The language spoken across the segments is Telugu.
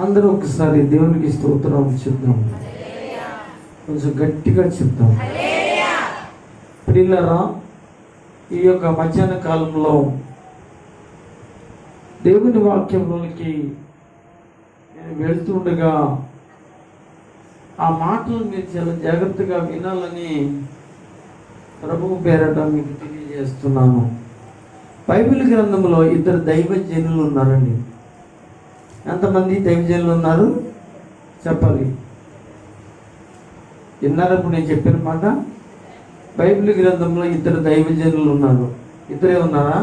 అందరూ ఒకసారి దేవునికి స్తోత్రం చెప్దాం, కొంచెం గట్టిగా చెప్తాం. ప్రియులారా, ఈ యొక్క మధ్యాహ్న కాలంలో దేవుని వాక్యంలోనికి నేను వెళ్తుండగా ఆ మాటలు మీరు చాలా జాగ్రత్తగా వినాలని ప్రభువు పేరట మీకు తెలియజేస్తున్నాను. బైబిల్ గ్రంథంలో ఇద్దరు దైవజనులు ఉన్నారండి. ఎంతమంది దైవజనులు ఉన్నారు చెప్పాలి? విన్నారప్పుడు నేను చెప్పిన మాట. బైబిల్ గ్రంథంలో ఇద్దరు దైవజనులు ఉన్నారు. ఇద్దరే ఉన్నారా?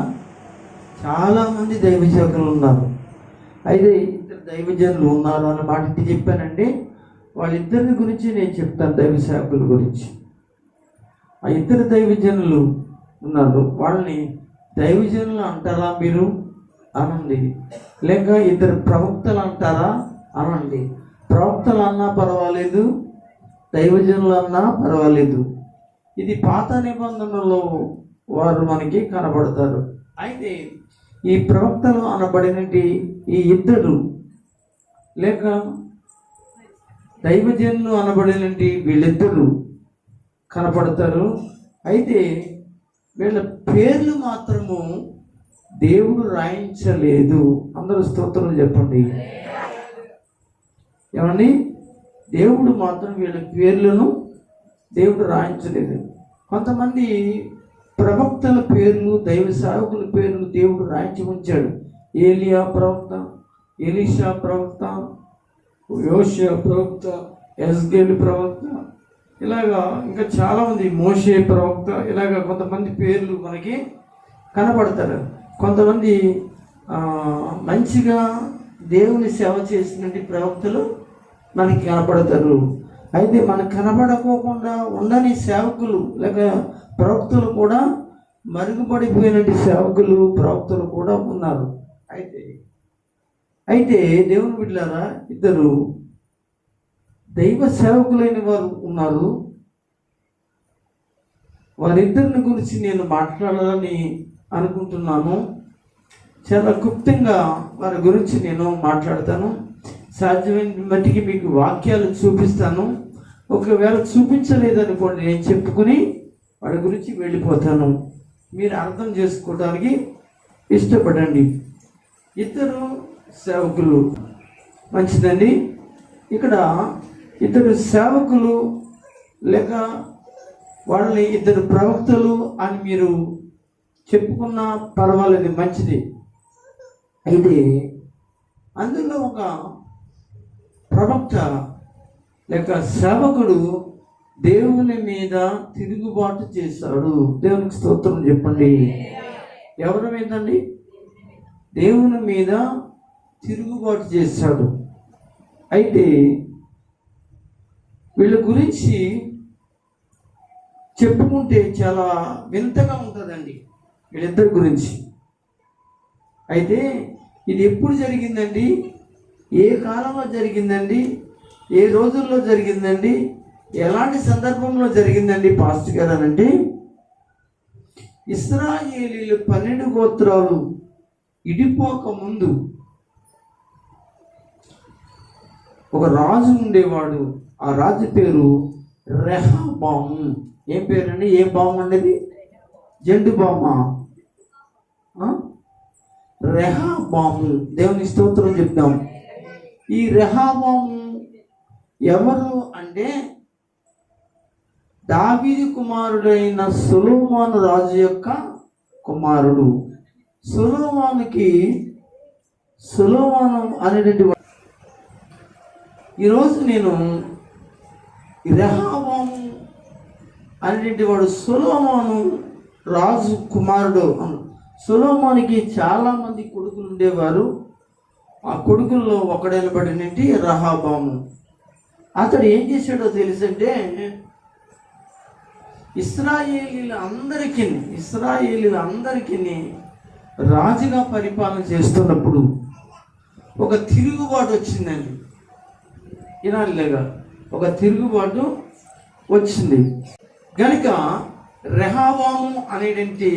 చాలామంది దైవజనులు ఉన్నారు. అయితే ఇద్దరు దైవజనులు ఉన్నారు అన్న మాట ఇంటి చెప్పానండి. వాళ్ళిద్దరిని గురించి నేను చెప్తాను, దైవ సేవకుల గురించి. ఆ ఇద్దరు దైవజనులు ఉన్నారు. వాళ్ళని దైవజనులు అంటారా మీరు అనండి, లేక ఇద్దరు ప్రవక్తలు అంటారా అనండి. ప్రవక్తలు అన్నా పర్వాలేదు, దైవజనులు అన్నా పర్వాలేదు. ఇది పాత నిబంధనలో వారు మనకి కనబడతారు. అయితే ఈ ప్రవక్తలు అనబడినటి ఈ ఇద్దరు, లేక దైవజనులు అనబడినటి వీళ్ళిద్దరు కనపడతారు. అయితే వీళ్ళ పేర్లు మాత్రము దేవుడు రాయించలేదు. అందరూ స్తోత్రం చెప్పండి. ఏమండి? దేవుడు మాత్రం వీళ్ళ పేర్లను దేవుడు రాయించలేదు. కొంతమంది ప్రవక్తల పేర్లు, దైవ సేవకుల పేర్లు దేవుడు రాయించి ఉంచాడు. ఏలియా ప్రవక్త, ఎలీషా ప్రవక్త, యోషియా ప్రవక్త, ఎస్గేలు ప్రవక్త, ఇలాగా ఇంకా చాలామంది, మోషే ప్రవక్త, ఇలాగా కొంతమంది పేర్లు మనకి కనపడతారు. కొంతమంది మంచిగా దేవుని సేవ చేసినటువంటి ప్రవక్తలు మనకి కనపడతారు. అయితే మనకు కనపడకోకుండా ఉండని సేవకులు లేక ప్రవక్తలు కూడా, మరుగుపడిపోయినటువంటి సేవకులు ప్రవక్తలు కూడా ఉన్నారు. అయితే దేవుని బిడ్డలారా, ఇద్దరు దైవ సేవకులైన వారు ఉన్నారు. వారిద్దరిని గురించి నేను మాట్లాడాలని అనుకుంటున్నాను. చాలా క్లుప్తంగా వారి గురించి నేను మాట్లాడతాను. సాధ్యమైన మట్టికి మీకు వాక్యాలు చూపిస్తాను. ఒకవేళ చూపించలేదనుకోండి, నేను చెప్పుకుని వాడి గురించి వెళ్ళిపోతాను. మీరు అర్థం చేసుకోవడానికి ఇష్టపడండి. ఇద్దరు సేవకులు, మంచిదండి. ఇక్కడ ఇద్దరు సేవకులు లేక వాళ్ళని ఇద్దరు ప్రవక్తలు అని మీరు చెప్పుకున్న పర్వాలేదు, మంచిది. అయితే అందులో ఒక ప్రవక్త లేక సేవకుడు దేవుని మీద తిరుగుబాటు చేశాడు. దేవునికి స్తోత్రం చెప్పండి. ఎవరి మీద అండి? దేవుని మీద తిరుగుబాటు చేశాడు. అయితే వీళ్ళ గురించి చెప్పుకుంటే చాలా వింతగా ఉంటుందండి వీళ్ళిద్దరి గురించి. అయితే ఇది ఎప్పుడు జరిగిందండి? ఏ కాలంలో జరిగిందండి? ఏ రోజుల్లో జరిగిందండి? ఎలాంటి సందర్భంలో జరిగిందండి పాస్టర్ గారు అనంటే, ఇశ్రాయేలీలు 12 గోత్రాలు ఇడిపోక ముందు ఒక రాజు ఉండేవాడు. ఆ రాజు పేరు రెహబాము. ఏం పేరండి? ఏ బాము ఉండేది? జండు బామా? రెహబాము. దేవుని స్తోత్రం చెప్తాం. ఈ రెహబాము ఎవరు అంటే, దావీదు కుమారుడైన సొలొమోను రాజు యొక్క కుమారుడు. సొలొమోను అనేటువంటి ఈరోజు నేను రెహబాము అనేటువంటి వాడు సొలొమోను రాజు కుమారుడు. సొలొమోనుకి చాలామంది కొడుకులు ఉండేవారు. ఆ కొడుకుల్లో ఒకడైనబడినటువంటి రెహబాము. అతడు ఏం చేశాడో తెలుసంటే, ఇశ్రాయేలీలందరికీ రాజుగా పరిపాలన చేస్తున్నప్పుడు ఒక తిరుగుబాటు వచ్చిందండి. వినాలిగా ఒక తిరుగుబాటు వచ్చింది కనుక రెహబాము అనేటువంటి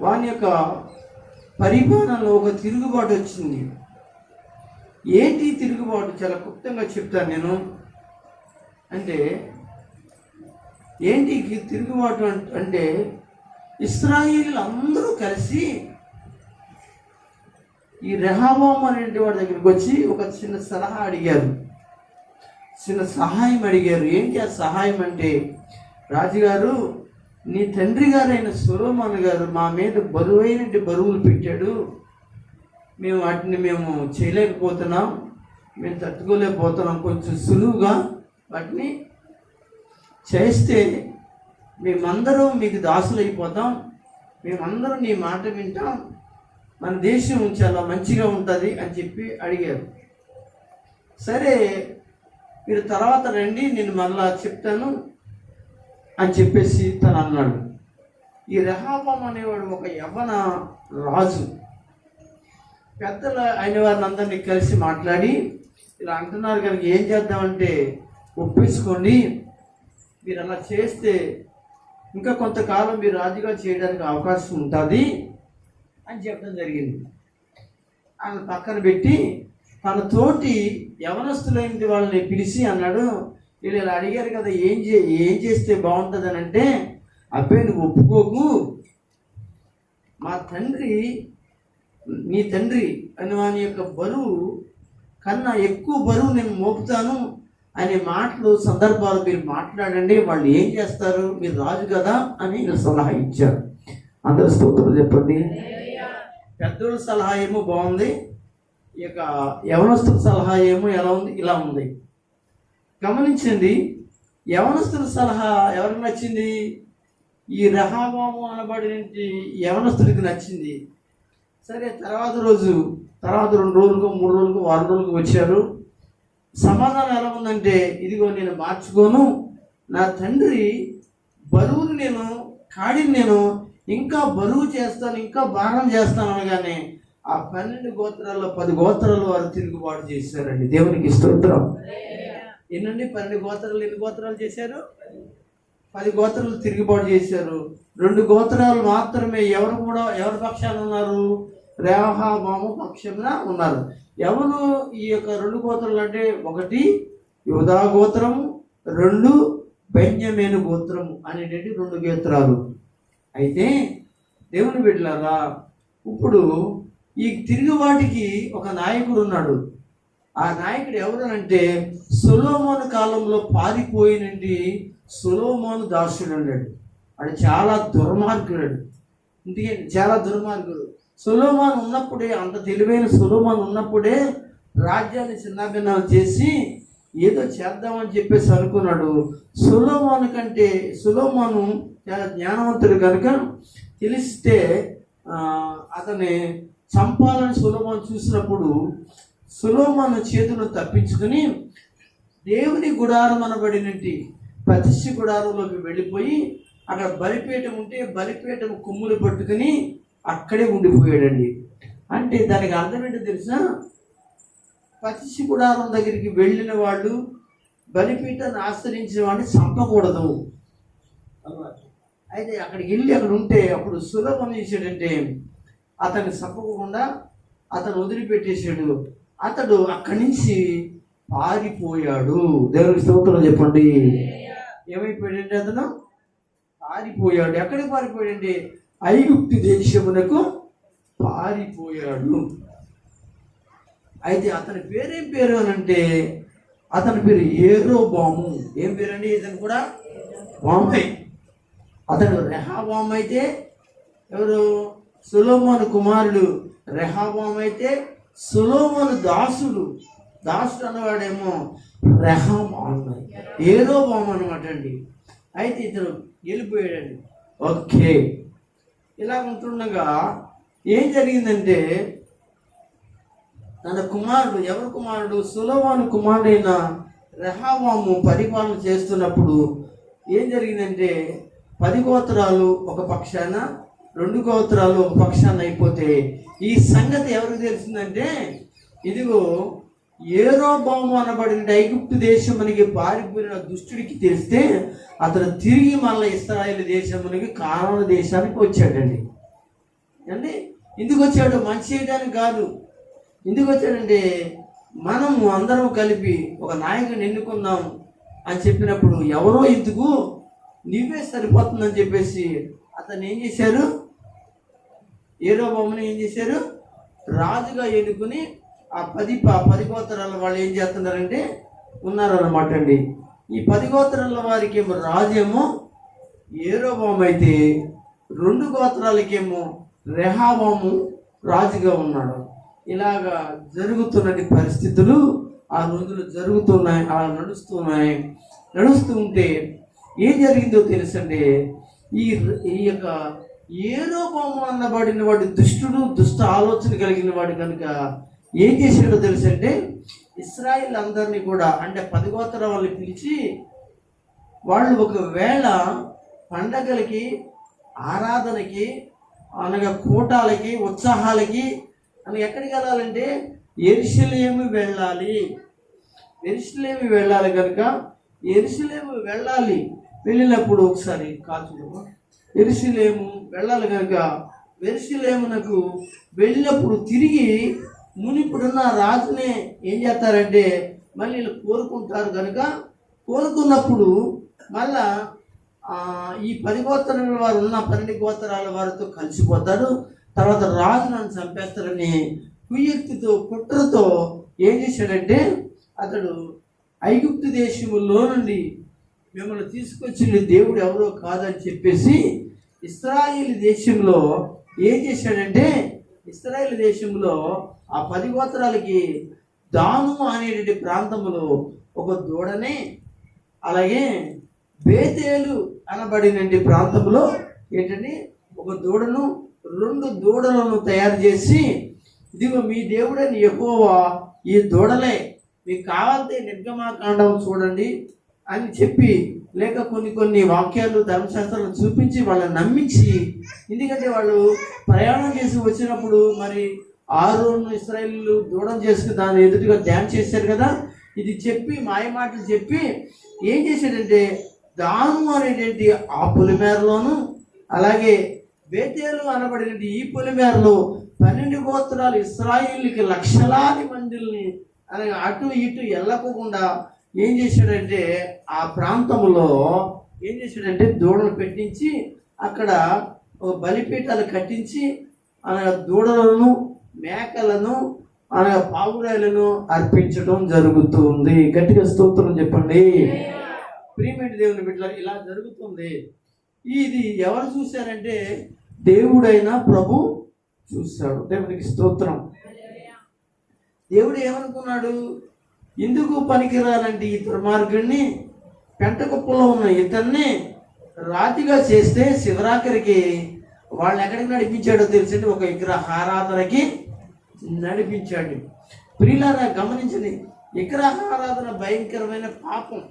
వాని యొక్క పరిపాలనలో ఒక తిరుగుబాటు వచ్చింది. ఏంటి తిరుగుబాటు? చాలా క్లుప్తంగా చెప్తాను నేను. అంటే ఏంటి తిరుగుబాటు అంటే ఇశ్రాయేలీయులు అందరూ కలిసి ఈ రెహబాము అనే వాడి దగ్గరికి వచ్చి ఒక చిన్న సలహా అడిగారు, చిన్న సహాయం అడిగారు. ఏంటి ఆ సహాయం అంటే, రాజుగారు, నీ తండ్రి గారైన సొలొమోను గారు మా మీద బరువులు పెట్టాడు, మేము వాటిని చేయలేకపోతున్నాం, మేము తట్టుకోలేకపోతున్నాం, కొంచెం సులువుగా వాటిని చేస్తే మేమందరం మీకు దాసులైపోతాం, మేమందరం నీ మాట వింటాం, మన దేశం చాలా మంచిగా ఉంటుంది అని చెప్పి అడిగారు. సరే, మీరు తర్వాత రండి, నేను మళ్ళా చెప్తాను అని చెప్పేసి తను అన్నాడు. ఈ రెహబాము అనేవాడు ఒక యవ్వన రాజు. పెద్దలు అయిన వారిని అందరినీ కలిసి మాట్లాడి ఇలా అంటున్నారు కనుక ఏం చేద్దామంటే, ఒప్పించుకోండి, మీరు అలా చేస్తే ఇంకా కొంతకాలం మీరు రాజుగా చేయడానికి అవకాశం ఉంటుంది అని చెప్పడం జరిగింది. ఆయన పక్కన పెట్టి తన తోటి యవనస్తులైన వాళ్ళని పిలిచి అన్నాడు, వీళ్ళు ఇలా అడిగారు కదా, ఏం చేస్తే బాగుంటుంది అని అంటే, అబ్బాయి నువ్వు ఒప్పుకోకు, నీ తండ్రి అని వాని యొక్క బరువు కన్నా ఎక్కువ బరువు నేను మోపుతాను అనే మాటలు సందర్భాలు మీరు మాట్లాడండి, వాళ్ళు ఏం చేస్తారు, మీరు రాజు కదా అని సలహా ఇచ్చారు. అందరూ స్తోత్రం చెప్పండి. పెద్దోళ్ళ సలహా ఏమో బాగుంది, ఇక యవనస్తుల సలహా ఏమో ఎలా ఉంది, ఇలా ఉంది. గమనించండి, యవనస్తుల సలహా ఎవరికి నచ్చింది? ఈ రెహబాము అనబడిన యవనస్తుడికి నచ్చింది. సరే, తర్వాత 2 రోజులకు 3 రోజులకు వారం రోజులకు వచ్చారు. సమాధానం ఎలా ఉందంటే, ఇదిగో నేను మార్చుకోను, నా తండ్రి బరువుని కాడిని నేను ఇంకా బరువు చేస్తాను, ఇంకా భారం చేస్తాను అనగానే ఆ 12 గోత్రాల్లో 10 గోత్రాలు వారు తిరుగుబాటు చేశారండి. దేవునికి స్తోత్రం. ఎన్ని 12 గోత్రాలు ఎన్ని గోత్రాలు చేశారు? 10 గోత్రాలు తిరుగుబాటు చేశారు. 2 గోత్రాలు మాత్రమే ఎవరి పక్షాన ఉన్నారు? రెహబాము పక్షంగా ఉన్నారు. ఎవరు ఈ యొక్క 2 గోత్రాలు అంటే, 1 యూదా గోత్రము, 2 బెన్యామీను గోత్రము అనేటువంటి 2 గోత్రాలు. అయితే దేవుని బిడ్డలారా, ఇప్పుడు ఈ తిరుగుబాటుకి ఒక నాయకుడు ఉన్నాడు. ఆ నాయకుడు ఎవరు అంటే, సొలొమోను కాలంలో పారిపోయినండి సొలొమోను దాసుడు అన్నాడు. వాడు చాలా దుర్మార్గుడు, ఇందుకే చాలా దుర్మార్గుడు. సొలొమోను ఉన్నప్పుడే, అంత తెలివైన సొలొమోను ఉన్నప్పుడే రాజ్యాన్ని చిన్నాభిన్నాలు చేసి ఏదో చేద్దామని చెప్పేసి అనుకున్నాడు. సొలొమోను చాలా జ్ఞానవంతుడు కనుక తెలిస్తే అతన్ని చంపాలని సొలొమోను చూసినప్పుడు సొలొమోను చేతులను తప్పించుకుని దేవుని గుడారం అనబడినట్టు ప్రతిష్ఠ గుడారంలోకి వెళ్ళిపోయి అక్కడ బలిపీఠం ఉంటే బలిపీఠం కొమ్ములు పట్టుకుని అక్కడే ఉండిపోయాడండి. అంటే దానికి అర్థం ఏంటో తెలుసా? ప్రతిష్ఠ గుడారం దగ్గరికి వెళ్ళిన వాళ్ళు, బలిపీఠాన్ని ఆశ్రయించిన వాడిని చంపకూడదు. అయితే అక్కడికి వెళ్ళి అక్కడ ఉంటే అప్పుడు సొలొమోను చేశాడంటే, అతన్ని చంపకుండా అతను వదిలిపెట్టేశాడు. అతడు అక్కడి నుంచి పారిపోయాడు. దేవునికి స్తోత్రం చెప్పండి. ఏమైపోయాడంటే అతను పారిపోయాడు. ఎక్కడికి పారిపోయాడంటే ఐగుప్తు దేశమునకు పారిపోయాడు. అయితే అతని పేరేం పేరు అని అంటే, అతని పేరు యెరోబాము. ఏం పేరండి? ఇతను కూడా బాంబే. అతడు రెహబాము అయితే ఎవరు? సొలొమోను కుమారుడు రెహబాము అయితే సొలొమోను దాసుడు అన్నవాడేమో రెహబాము, యెరోబాము అనమాట అండి. అయితే ఇతను వెళ్ళిపోయాడండి. ఓకే, ఇలా ఉంటుండగా ఏం జరిగిందంటే, తన కుమారుడు, ఎవరి కుమారుడు? సొలొమోను కుమారుడైన రెహబాము పరిపాలన చేస్తున్నప్పుడు ఏం జరిగిందంటే, 10 గోత్రాలు ఒక పక్షాన, 2 గోత్రాలు ఒక పక్షాన అయిపోతే ఈ సంగతి ఎవరికి తెలిసిందంటే, ఇదిగో యెరోబాము అనబడిన ఐగుప్తు దేశమునికి పారిపోయిన దుష్టుడికి తెలిస్తే అతను తిరిగి మళ్ళీ ఇశ్రాయేలు దేశమునికి కానాను దేశానికి వచ్చాడండి. అంటే ఎందుకు వచ్చాడు? మంచి చేయడానికి కాదు. ఎందుకు వచ్చాడంటే, మనము అందరం కలిపి ఒక నాయకుని ఎన్నుకుందాం అని చెప్పినప్పుడు ఎవరో ఎందుకు నువ్వే సరిపోతుందని చెప్పేసి అతను ఏం చేశారు, యెరోబోముని ఏం చేశారు, రాజుగా ఎన్నుకుని ఆ 10 గోత్రాల వాళ్ళు ఏం చేస్తున్నారంటే ఉన్నారన్నమాట అండి. ఈ 10 గోత్రాల వారికి ఏమో రాజేమో యెరోబోము అయితే 2 గోత్రాలకేమో రెహబాము రాజుగా ఉన్నాడు. ఇలాగా జరుగుతున్నటి పరిస్థితులు ఆ రోజులు జరుగుతున్నాయి, అలా నడుస్తూ ఉంటే ఏం జరిగిందో తెలుసండి. ఈ యొక్క యెరోబోము అన్నబడిన వాడు దుష్టుడు, దుష్ట ఆలోచన కలిగిన వాడు కనుక ఏం చేశాడో తెలుసంటే ఇశ్రాయేల్ అందరినీ కూడా అంటే 10 గోత్రాల వాళ్ళని పిలిచి వాళ్ళు ఒకవేళ పండగలకి, ఆరాధనకి, అనగా కూటాలకి, ఉత్సాహాలకి అని ఎక్కడికి వెళ్ళాలంటే యెరూషలేము వెళ్ళాలి. యెరూషలేము వెళ్ళాలి కనుక యెరూషలేము వెళ్ళాలి. వెళ్ళినప్పుడు ఒకసారి కాల్చుకో, యెరూషలేము వెళ్ళాలి కనుక యెరూషలేమునకు వెళ్ళినప్పుడు తిరిగి మునిపుడున్న రాజునే ఏం చేస్తారంటే మళ్ళీ వీళ్ళు కోరుకుంటారు కనుక కోరుకున్నప్పుడు మళ్ళా ఈ 10 గోత్రాల వారు ఉన్న 12 గోత్రాల వారితో కలిసిపోతాడు. తర్వాత రాజు నన్ను చంపేస్తారని కుయుక్తితో, కుట్రతో ఏం చేశాడంటే అతడు ఐగుప్తు దేశములో నుండి మిమ్మల్ని తీసుకొచ్చిన దేవుడు ఎవరో కాదని చెప్పేసి ఇశ్రాయేలు దేశంలో ఏం చేశాడంటే ఇశ్రాయేలు దేశంలో ఆ 10 గోత్రాలకి దాను అనేటువంటి ప్రాంతంలో ఒక దూడని, అలాగే బేతేలు అనబడిన ప్రాంతంలో ఏంటంటే ఒక దూడను, 2 దూడలను తయారు చేసి ఇదిగో మీ దేవుడని యెహోవా ఈ దూడలే మీకు కావాలంటే నిర్గమాకాండం చూడండి అని చెప్పి లేక కొన్ని వాక్యాలు ధర్మశాస్త్రాలు చూపించి వాళ్ళని నమ్మించి, ఎందుకంటే వాళ్ళు ప్రయాణం చేసి వచ్చినప్పుడు మరి ఆరోను ఇశ్రాయేలు దూడం చేసుకుని దాన్ని ఎదుటిగా ధ్యానం చేశారు కదా, ఇది చెప్పి మాయ మాటలు చెప్పి ఏం చేశాడంటే దాను అనేటువంటి ఆ పొలిమేరలోను అలాగే బేతేలు అనబడిన ఈ పొలిమేరలో 12 గోత్రాలు ఇశ్రాయేలుకి లక్షలాది మందిని అనగా అటు ఇటు వెళ్ళకోకుండా ఏం చేశాడంటే ఆ ప్రాంతంలో ఏం చేశాడంటే దూడలు పెట్టించి అక్కడ ఒక బలిపీఠాలు కట్టించి అనగా దూడలను, మేకలను, అనగా పావురాయలను అర్పించడం జరుగుతుంది. గట్టిగా స్తోత్రం చెప్పండి. ప్రియమైన దేవుని బిడ్డలారా, ఇలా జరుగుతుంది. ఇది ఎవరు చూశారంటే దేవుడైన ప్రభు చూశాడు. దేవునికి స్తోత్రం. దేవుడు ఏమనుకున్నాడు, ఎందుకు పనికిరాలంటే ఈ దుర్మార్గుడిని, పెంట కుప్పలో ఉన్న ఇతన్ని రాతిగా చేస్తే శివరాత్రికి వాళ్ళని ఎక్కడికి నడిపించాడో తెలిసింది, ఒక విగ్రహారాధనకి నడిపించాడు. ప్రియులారా గమనించండి, విగ్రహారాధన భయంకరమైన పాపం.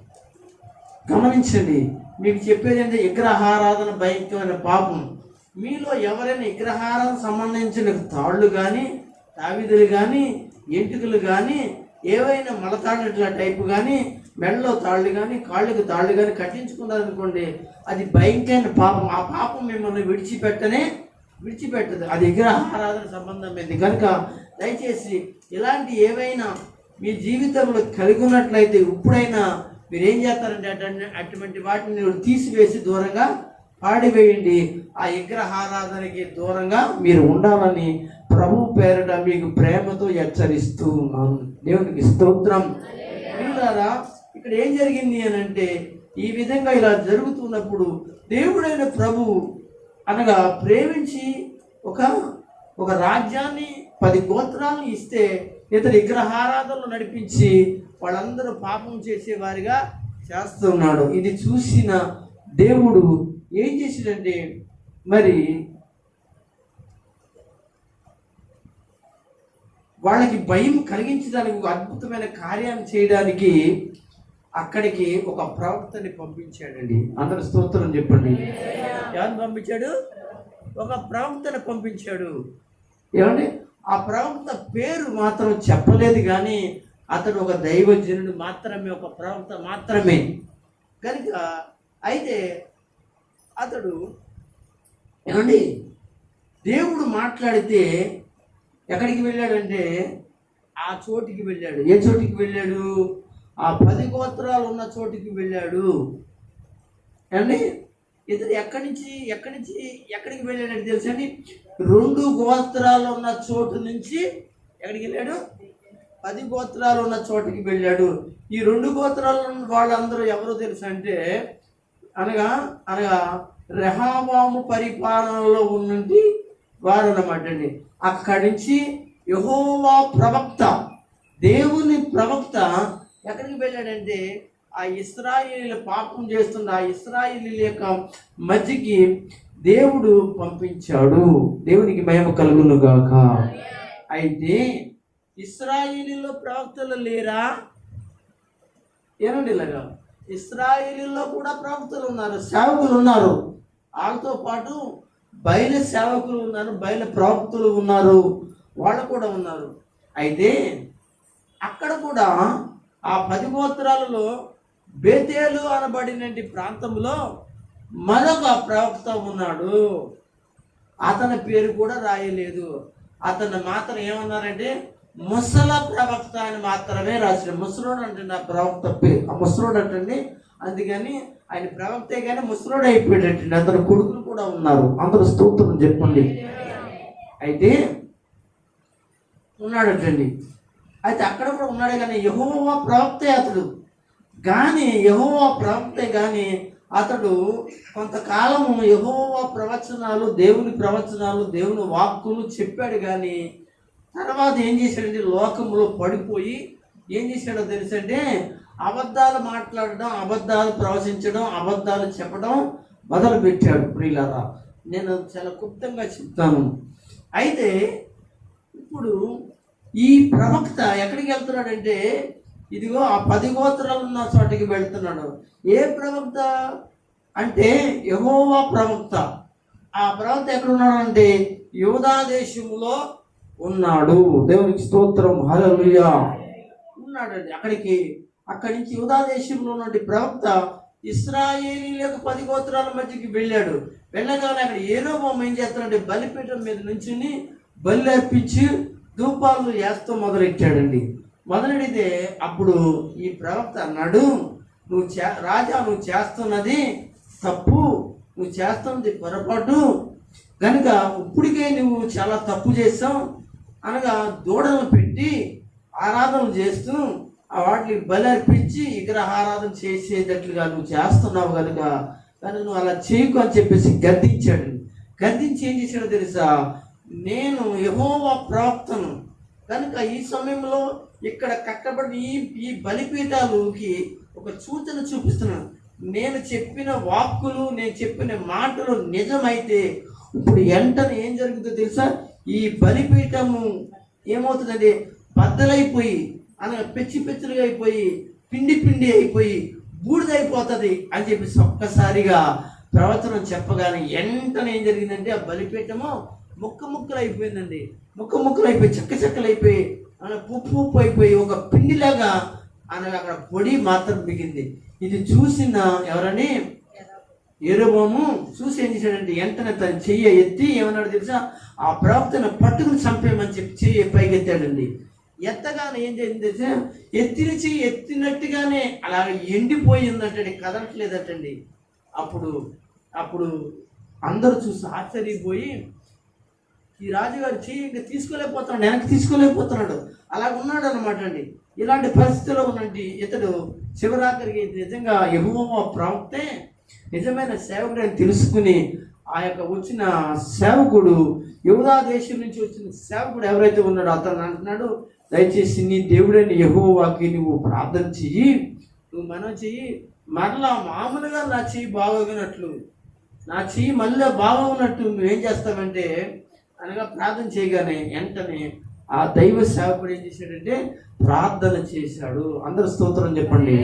గమనించండి, మీకు చెప్పేది అంటే విగ్రహారాధన భయంకరమైన పాపం. మీలో ఎవరైనా విగ్రహారాధన సంబంధించిన తాళ్ళు కానీ, తావిదులు కానీ, ఎంటుకలు కానీ, ఏవైనా మలతాళ్ళ టైపు కానీ, మెడలో తాళ్ళు కానీ, కాళ్ళకు తాళ్ళు కానీ కట్టించుకున్నారనుకోండి, అది భయంకరమైన పాపం. ఆ పాపం మిమ్మల్ని విడిచిపెట్టదు. అది విగ్రహారాధన సంబంధమైంది కనుక దయచేసి ఇలాంటి ఏవైనా మీ జీవితంలో కలిగి ఉన్నట్లయితే ఇప్పుడైనా మీరు ఏం చేస్తారంటే అటువంటి వాటిని తీసివేసి దూరంగా పాడివేయండి. ఆ విగ్రహారాధనకి దూరంగా మీరు ఉండాలని ప్రభు పేరిట మీకు ప్రేమతో హెచ్చరిస్తూ ఉన్నాను. దేవునికి స్తోత్రం. పిల్లలారా, ఇక్కడ ఏం జరిగింది అని అంటే ఈ విధంగా ఇలా జరుగుతున్నప్పుడు దేవుడైన ప్రభు అనగా ప్రేమించి ఒక రాజ్యాన్ని 10 గోత్రాలను ఇస్తే ఇతర విగ్రహారాధనలు నడిపించి వాళ్ళందరూ పాపం చేసేవారిగా చేస్తున్నాడు. ఇది చూసిన దేవుడు ఏం చేశాడంటే మరి వాళ్ళకి భయం కలిగించడానికి, ఒక అద్భుతమైన కార్యాన్ని చేయడానికి అక్కడికి ఒక ప్రవక్తని పంపించాడండి. అందరూ స్తోత్రం చెప్పండి. ఎవరిని పంపించాడు? ఒక ప్రవక్తని పంపించాడు. ఏమండి, ఆ ప్రవక్త పేరు మాత్రం చెప్పలేదు కానీ అతడు ఒక దైవజనుడు మాత్రమే, ఒక ప్రవక్త మాత్రమే కనుక. అయితే అతడు ఏమండి దేవుడు మాట్లాడితే ఎక్కడికి వెళ్ళాడంటే ఆ చోటికి వెళ్ళాడు. ఏ చోటికి వెళ్ళాడు? ఆ 10 గోత్రాలు ఉన్న చోటికి వెళ్ళాడు అండి. ఇతడు ఎక్కడికి వెళ్ళాడంటే తెలుసండి, 2 గోత్రాలు ఉన్న చోటు నుంచి ఎక్కడికి వెళ్ళాడు? 10 గోత్రాలు ఉన్న చోటికి వెళ్ళాడు. ఈ 2 గోత్రాలు వాళ్ళందరూ ఎవరో తెలుసు అంటే అనగా రెహబాము పరిపాలనలో ఉన్నది వారు అన్నమాట అండి. అక్కడి నుంచి యెహోవా ప్రవక్త, దేవుని ప్రవక్త ఎక్కడికి వెళ్ళాడంటే ఆ ఇశ్రాయేలీయులు పాపం చేస్తున్న ఆ ఇశ్రాయేలీయుల యొక్క మధ్యకి దేవుడు పంపించాడు. దేవునికి మహిమ కలుగును గాక. అయితే ఇశ్రాయేలీయుల్లో ప్రవక్తలు లేరా? ఏనండి ఇలాగా ఇశ్రాయేలీయుల్లో కూడా ప్రవక్తలు ఉన్నారు, సేవకులు ఉన్నారు. వాళ్ళతో పాటు బయలు సేవకులు ఉన్నారు, బయలు ప్రవక్తలు ఉన్నారు, వాళ్ళు కూడా ఉన్నారు. అయితే అక్కడ కూడా ఆ 10 గోత్రాలలో బేతేలు అనబడినటువంటి ప్రాంతంలో మరొక ప్రవక్త ఉన్నాడు. అతని పేరు కూడా రాయలేదు. అతను మాత్రం ఏమన్నారంటే ముసల ప్రవక్త అని మాత్రమే రాశాడు. ముసలోడు అంటే నా ప్రవక్త పేరు, ఆ ముసలోడు అంటండి. అందుకని ఆయన ప్రవక్తే కానీ ముసలోడు అయిపోయాడండి. అందరు కొడుకులు కూడా ఉన్నారు. అందరూ స్తోత్రం చెప్పండి. అయితే ఉన్నాడటండి. అయితే అక్కడ కూడా ఉన్నాడే కానీ యెహోవా ప్రవక్తే అతడు. కానీ యెహోవా ప్రవక్తే కానీ అతడు కొంతకాలము యెహోవా ప్రవచనాలు, దేవుని ప్రవచనాలు, దేవుని వాక్కులు చెప్పాడు. కానీ తర్వాత ఏం చేశాడంటే లోకంలో పడిపోయి ఏం చేశాడో తెలుసంటే అబద్ధాలు మాట్లాడడం, అబద్ధాలు ప్రవచించడం, అబద్ధాలు చెప్పడం మొదలుపెట్టాడు. ప్రియులారా, నేను చాలా క్లుప్తంగా చెప్తాను. అయితే ఇప్పుడు ఈ ప్రవక్త ఎక్కడికి వెళ్తున్నాడంటే ఇదిగో ఆ 10 గోత్రాలు ఉన్న చోటికి వెళ్తున్నాడు. ఏ ప్రవక్త అంటే యెహోవా ప్రవక్త. ఆ ప్రవక్త ఎక్కడున్నాడు అంటే యూదా దేశంలో ఉన్నాడు. దేవునికి స్తోత్రం, హల్లెలూయా. ఉన్నాడండి. అక్కడి నుంచి యూదా దేశంలో ఉన్నటువంటి ప్రవక్త ఇశ్రాయేలీయులకు 10 గోత్రాల మధ్యకి వెళ్ళాడు. వెళ్ళగానే అక్కడ యెరోబోము ఏం చేస్తాడంటే బలిపీఠం మీద నుంచి బలి అర్పించి ధూపాలు వేస్తూ మొదలెట్టాడండి. మొదలెడితే అప్పుడు ఈ ప్రవక్త అన్నాడు, రాజా నువ్వు చేస్తున్నది తప్పు, నువ్వు చేస్తున్నది పొరపాటు కనుక ఇప్పటికే నువ్వు చాలా తప్పు చేస్తావు అనగా దూడలను పెట్టి ఆరాధనలు చేస్తూ వాటిని బలి అర్పించి విగ్రహారాధన చేసేటట్లుగా నువ్వు చేస్తున్నావు కనుక కానీ నువ్వు అలా చేయకు అని చెప్పేసి గద్దించాడు. గద్దించి ఏం చేశాడో తెలుసా, నేను యెహోవా ప్రవక్తను కనుక ఈ సమయంలో ఇక్కడ కట్టబడి ఈ బలిపీఠాలకి ఒక సూచన చూపిస్తున్నాను. నేను చెప్పిన వాక్కులు, నేను చెప్పిన మాటలు నిజమైతే ఇప్పుడు వెంటనే ఏం జరుగుతుందో తెలుసా, ఈ బలిపీఠము ఏమవుతుందంటే బద్దలైపోయి అనగా పెచ్చులుగా అయిపోయి పిండి అయిపోయి బూడిదైపోతుంది అని చెప్పేసి ఒక్కసారిగా ప్రవచనం చెప్పగానే వెంటనే ఏం జరిగిందంటే ఆ బలిపీఠము ముక్కలు అయిపోయిందండి. ముక్కలు అయిపోయి చెక్కలు అయిపోయి ఉప్పు అయిపోయి ఒక పిండిలాగా అనగా అక్కడ పొడి మాత్రం మిగింది. ఇది చూసిన ఎవరని యెరోబోము చూసి ఏం చేశాడంటే వెంటనే తన చెయ్యి ఎత్తి ఏమన్నాడు తెలుసా, ఆ ప్రవక్తను పట్టుకుని చంపేయమని చెప్పి చెయ్యి పైకెత్తాడండి. ఎత్తగానే ఏం చేసింది తెలుసా, ఎత్తిన చెయ్యి ఎత్తినట్టుగానే అలాగ ఎండిపోయిందంటండి, కదలట్లేదటండి. అప్పుడు అందరూ చూసి ఆశ్చర్యపోయి ఈ రాజుగారు చెయ్యి ఇంకా తీసుకోలేకపోతున్నాడు, వెనక్కి తీసుకోలేకపోతున్నాడు, అలా ఉన్నాడు అనమాట అండి. ఇలాంటి పరిస్థితిలో ఉన్నట్టు ఇతడు చివరాఖరికి నిజంగా యెహోవా ప్రవక్తే, నిజమైన సేవకుడు అని తెలుసుకుని ఆ యొక్క వచ్చిన సేవకుడు, యూదా దేశం నుంచి వచ్చిన సేవకుడు ఎవరైతే ఉన్నాడో అతను అంటున్నాడు, దయచేసి నీ దేవుడైన యెహోవాకి నువ్వు ప్రార్థన చెయ్యి, నువ్వు మనం చెయ్యి, మరలా మామూలుగా నా చెయ్యి బాగోగినట్లు, నా చెయ్యి మళ్ళీ బాగోగినట్టు నువ్వేం చేస్తావంటే అనగా ప్రార్థన చేయగానే వెంటనే ఆ దైవ సేవకుడు ఏం చేశాడంటే ప్రార్థన చేశాడు. అందరు స్తోత్రం చెప్పండి.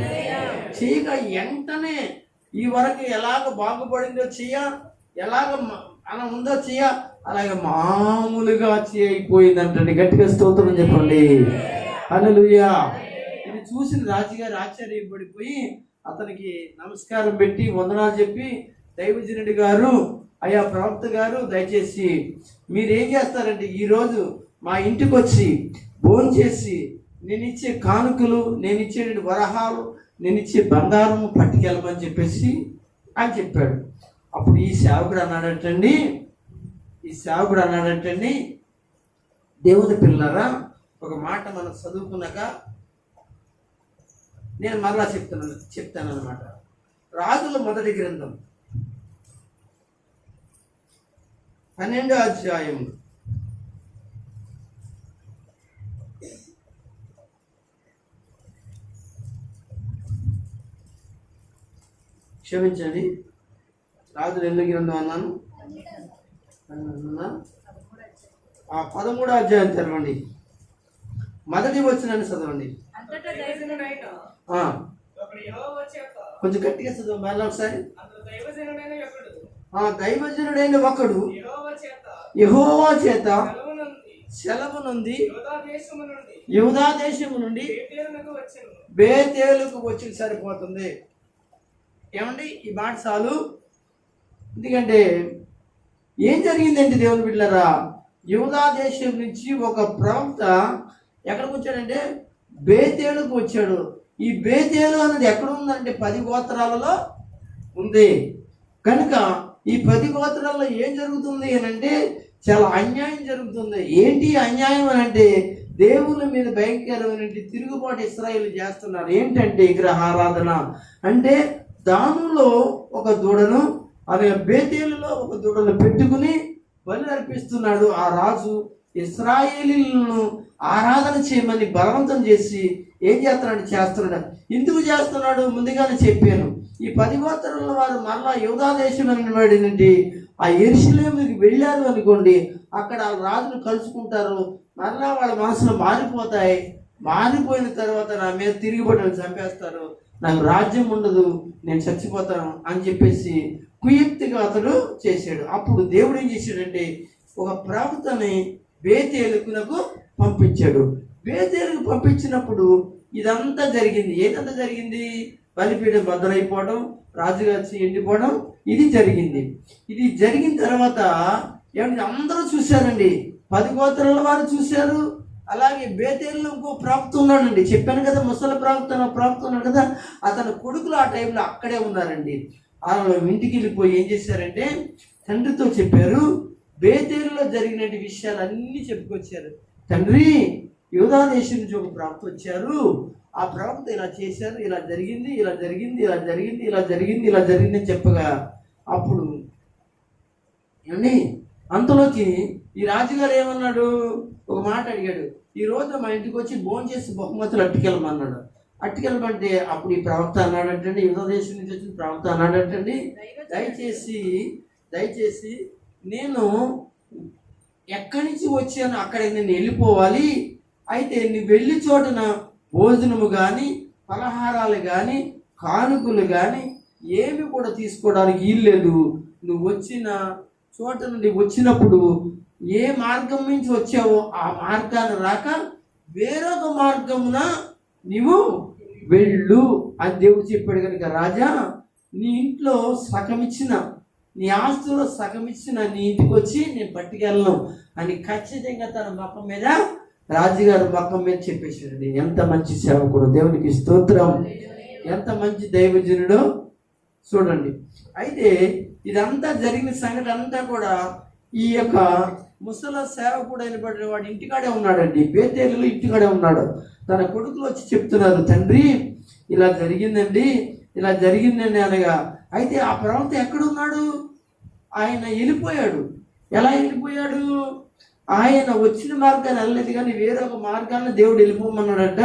చేయగా వెంటనే ఈ వరకు ఎలాగ బాగుపడిందో ఎలాగ అలా ఉందో అలాగే మామూలుగా అయిపోయిందంటండి. గట్టిగా స్తోత్రం చెప్పండి. హల్లెలూయా. ఇది చూసిన రాజుగారు ఆశ్చర్యపడిపోయి అతనికి నమస్కారం పెట్టి వందనాలు చెప్పి, దైవజనుడి గారు, అయ్యా ప్రవక్త గారు, దయచేసి మీరేం చేస్తారంటే ఈరోజు మా ఇంటికి వచ్చి భోంచేసి నేను ఇచ్చే కానుకలు, నేను ఇచ్చే వరహాలు, నేను ఇచ్చే బంగారము పట్టుకెళ్ళమని చెప్పేసి ఆయన చెప్పాడు. అప్పుడు ఈ సేవకుడు అన్నాడంటండి, దేవుని పిల్లరా, ఒక మాట మనం చదువుకున్నాక నేను మరలా చెప్తానన్నమాట. రాజుల మొదటి గ్రంథం 12వ అధ్యాయం క్షమించండి, రాజులు ఎందుకు గ్రంథం అన్నాను? 13వ అధ్యాయం చదవండి, మొదటి వచనాన్ని చదవండి. కొంచెం గట్టిగా చదువు మళ్ళీ ఒకసారి. దైవజనుడైన ఒకడు యెహోవా చేత సెలవు నుండి యూదా దేశము నుండి బేతేలుకు వచ్చి సరిపోతుంది. ఏమండి, ఈ మాట చాలు. ఎందుకంటే ఏం జరిగిందంటే దేవుని బిడ్డలారా, యూదా దేశం నుంచి ఒక ప్రవక్త ఎక్కడికి వచ్చాడంటే బేతేలుకు వచ్చాడు. ఈ బేతేలు అనేది ఎక్కడ ఉందంటే 10 గోత్రాలలో ఉంది. కనుక ఈ 10 గోత్రాల్లో ఏం జరుగుతుంది అని అంటే చాలా అన్యాయం జరుగుతుంది. ఏంటి అన్యాయం అని అంటే దేవుని మీద భయంకరమైన తిరుగుబాటు ఇశ్రాయేలు చేస్తున్నారు. ఏంటంటే విగ్రహారాధన. అంటే దానిలో ఒక దూడను, అదే బేతేలులో ఒక దూడను పెట్టుకుని బలి అర్పిస్తున్నాడు. ఆ రాజు ఇశ్రాయేలీలను ఆరాధన చేయమని బలవంతం చేసి ఏం చేస్తున్నాడు. ఎందుకు చేస్తున్నాడు ముందుగానే చెప్పాను. ఈ 10 గోత్రాల వారు మరలా యూదా దేశం నుండి ఆ యెరూషలేముకి వెళ్ళారు అనుకోండి, అక్కడ రాజును కలుసుకుంటారు. మరలా వాళ్ళ మనసులో మారిపోతాయి. మారిపోయిన తర్వాత నా మీద తిరిగిపడి చంపేస్తారు, నాకు రాజ్యం ఉండదు, నేను చచ్చిపోతాను అని చెప్పేసి కుయుక్తిగా అతడు చేశాడు. అప్పుడు దేవుడు ఏం చేశాడంటే ఒక ప్రవక్తని బేతేలుకు పంపించాడు. బేతేలుకు పంపించినప్పుడు ఇదంతా జరిగింది. ఏదంతా జరిగింది? బలిపీఠం బద్దలైపోవడం, రాజుగారి ఎండిపోవడం, ఇది జరిగింది. ఇది జరిగిన తర్వాత ఏమంటే అందరూ చూశారండి. 10 గోత్రాల వారు చూశారు. అలాగే బేతేలులో ఇంకో ప్రవక్త ఉన్నాడండి. చెప్పాను కదా, ముసలి ప్రవక్త ఉన్నాడు కదా, అతని కొడుకులు ఆ టైంలో అక్కడే ఉన్నారండి. ఆ ఇంటికి వెళ్ళిపోయి ఏం చేశారంటే తండ్రితో చెప్పారు. బేతేలులో జరిగిన విషయాలన్నీ చెప్పుకొచ్చారు. తండ్రి, యూదా దేశం నుంచి ఒక ప్రవక్త వచ్చారు, ఆ ప్రవక్త ఇలా చేశారు, ఇలా జరిగింది అని చెప్పగా అప్పుడు ఏమండి అంతలోకి ఈ రాజుగారు ఏమన్నాడు, ఒక మాట అడిగాడు. ఈ రోజు మా ఇంటికి వచ్చి భోంచేసి బహుమతులు అట్టుకెళ్ళమన్నాడు. అట్టుకెళ్ళమంటే అప్పుడు ఈ ప్రవక్త అన్నాడంటండి, యూదా దేశం నుంచి వచ్చిన ప్రవక్త అన్నాడంటండి, దయచేసి నేను ఎక్కడి నుంచి వచ్చాను అక్కడికి నేను వెళ్ళిపోవాలి. అయితే నువ్వు వెళ్ళి చోటన భోజనము కానీ, పలహారాలు కానీ, కానుకలు కానీ ఏమి కూడా తీసుకోవడానికి వీల్లేదు. నువ్వు వచ్చిన చోట నుండి వచ్చినప్పుడు ఏ మార్గం నుంచి వచ్చావో ఆ మార్గాన్ని రాక వేరొక మార్గమున నీవు వెళ్ళు అని దేవుడు చెప్పాడు. కనుక రాజా, నీ ఇంట్లో సగమిచ్చిన, నీ ఆస్తులో సగమిచ్చిన నీ ఇంటికి వచ్చి నేను పట్టుకెళ్ళను అని ఖచ్చితంగా తన మొఖం మీద, రాజుగారి మొఖం మీద చెప్పేశాడు. ఎంత మంచి సేవకుడు, దేవునికి స్తోత్రం. ఎంత మంచి దైవజనుడో చూడండి. అయితే ఇదంతా జరిగిన సంగతి అంతా కూడా ఈ యొక్క ముసల సేవకుడు అయినటువంటి వాడు ఇంటికాడే ఉన్నాడండి. బేతేలులో ఇంటికాడే ఉన్నాడు. తన కొడుకులు వచ్చి చెప్తున్నారు, తండ్రి ఇలా జరిగిందండి అనగా, అయితే ఆ ప్రవక్త ఎక్కడున్నాడు? ఆయన వెళ్ళిపోయాడు. ఎలా వెళ్ళిపోయాడు? ఆయన వచ్చిన మార్గాన్ని వెళ్ళలేదు, కానీ వేరొక మార్గాన్ని దేవుడు వెళ్ళిపోమన్నాడట.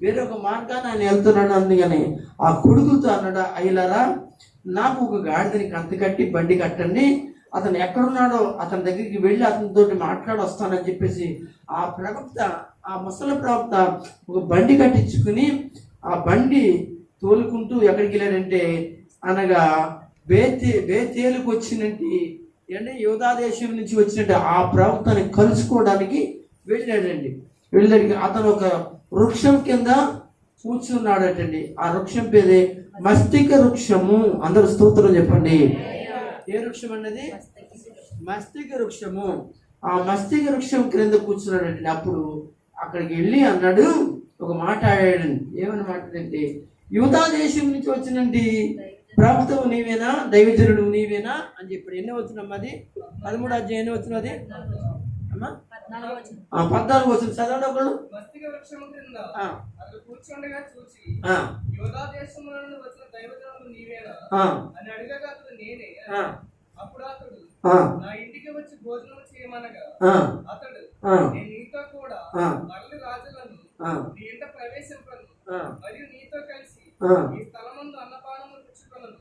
వేరొక మార్గాన్ని ఆయన వెళ్తున్నాడు. అందుకని ఆ కొడుకులతో అన్నాడు, అయ్యలారా, నాకు ఒక గాడిదని కంత కట్టి బండి కట్టండి, అతను ఎక్కడున్నాడో అతని దగ్గరికి వెళ్ళి అతనితో మాట్లాడొస్తానని చెప్పేసి ఆ ప్రవక్త, ఆ ముసలి ప్రవక్త ఒక బండి కట్టించుకుని ఆ బండి తోలుకుంటూ ఎక్కడికి వెళ్ళాడంటే అనగా బేతేలుకు వచ్చినట్టు అంటే యూదా దేశం నుంచి వచ్చినట్టు ఆ ప్రవక్తని కలుసుకోవడానికి వెళ్ళాడండి. వెళ్ళడానికి అతను ఒక వృక్షం కింద కూర్చున్నాడటండి. ఆ వృక్షం పేరే మస్తిక వృక్షము. అందరూ స్తోత్రం చెప్పండి. ఏ వృక్షం అన్నది? మస్తిక వృక్షము. ఆ మస్తిక వృక్షం క్రింద కూర్చున్నాడండి. అప్పుడు అక్కడికి వెళ్ళి అన్నాడు, ఒక మాట ఆడాడండి. ఏమని మాట్లాడంటే, యూదా దేశం నుంచి వచ్చినండి ప్రవక్తవు నీవేనా, దైవజనుడు నీవేనా అని చెప్పాడు. ఎన్ని వచ్చినమ్మా అది? 13 అధ్యాయం ఎన్ని వచ్చిన అది అమ్మా? 14 వచ్చిన చదవండి ఒకళ్ళు. కూర్చుండగా చూసి యూదా దేశం నుండి వచ్చిన దైవజనుడు నీవేనా అని అడగగా అతడు నేనే. అప్పుడు అతడు నా ఇంటికి వచ్చి భోజనం చేయమనగా అతడు నేను నీతో కూడా మరలి రాజులను నీ ఇంట ప్రవేశింపను మరియు నీతో కలిసి ఈ స్థలమందు అన్నపానములు పుచ్చుకొనను.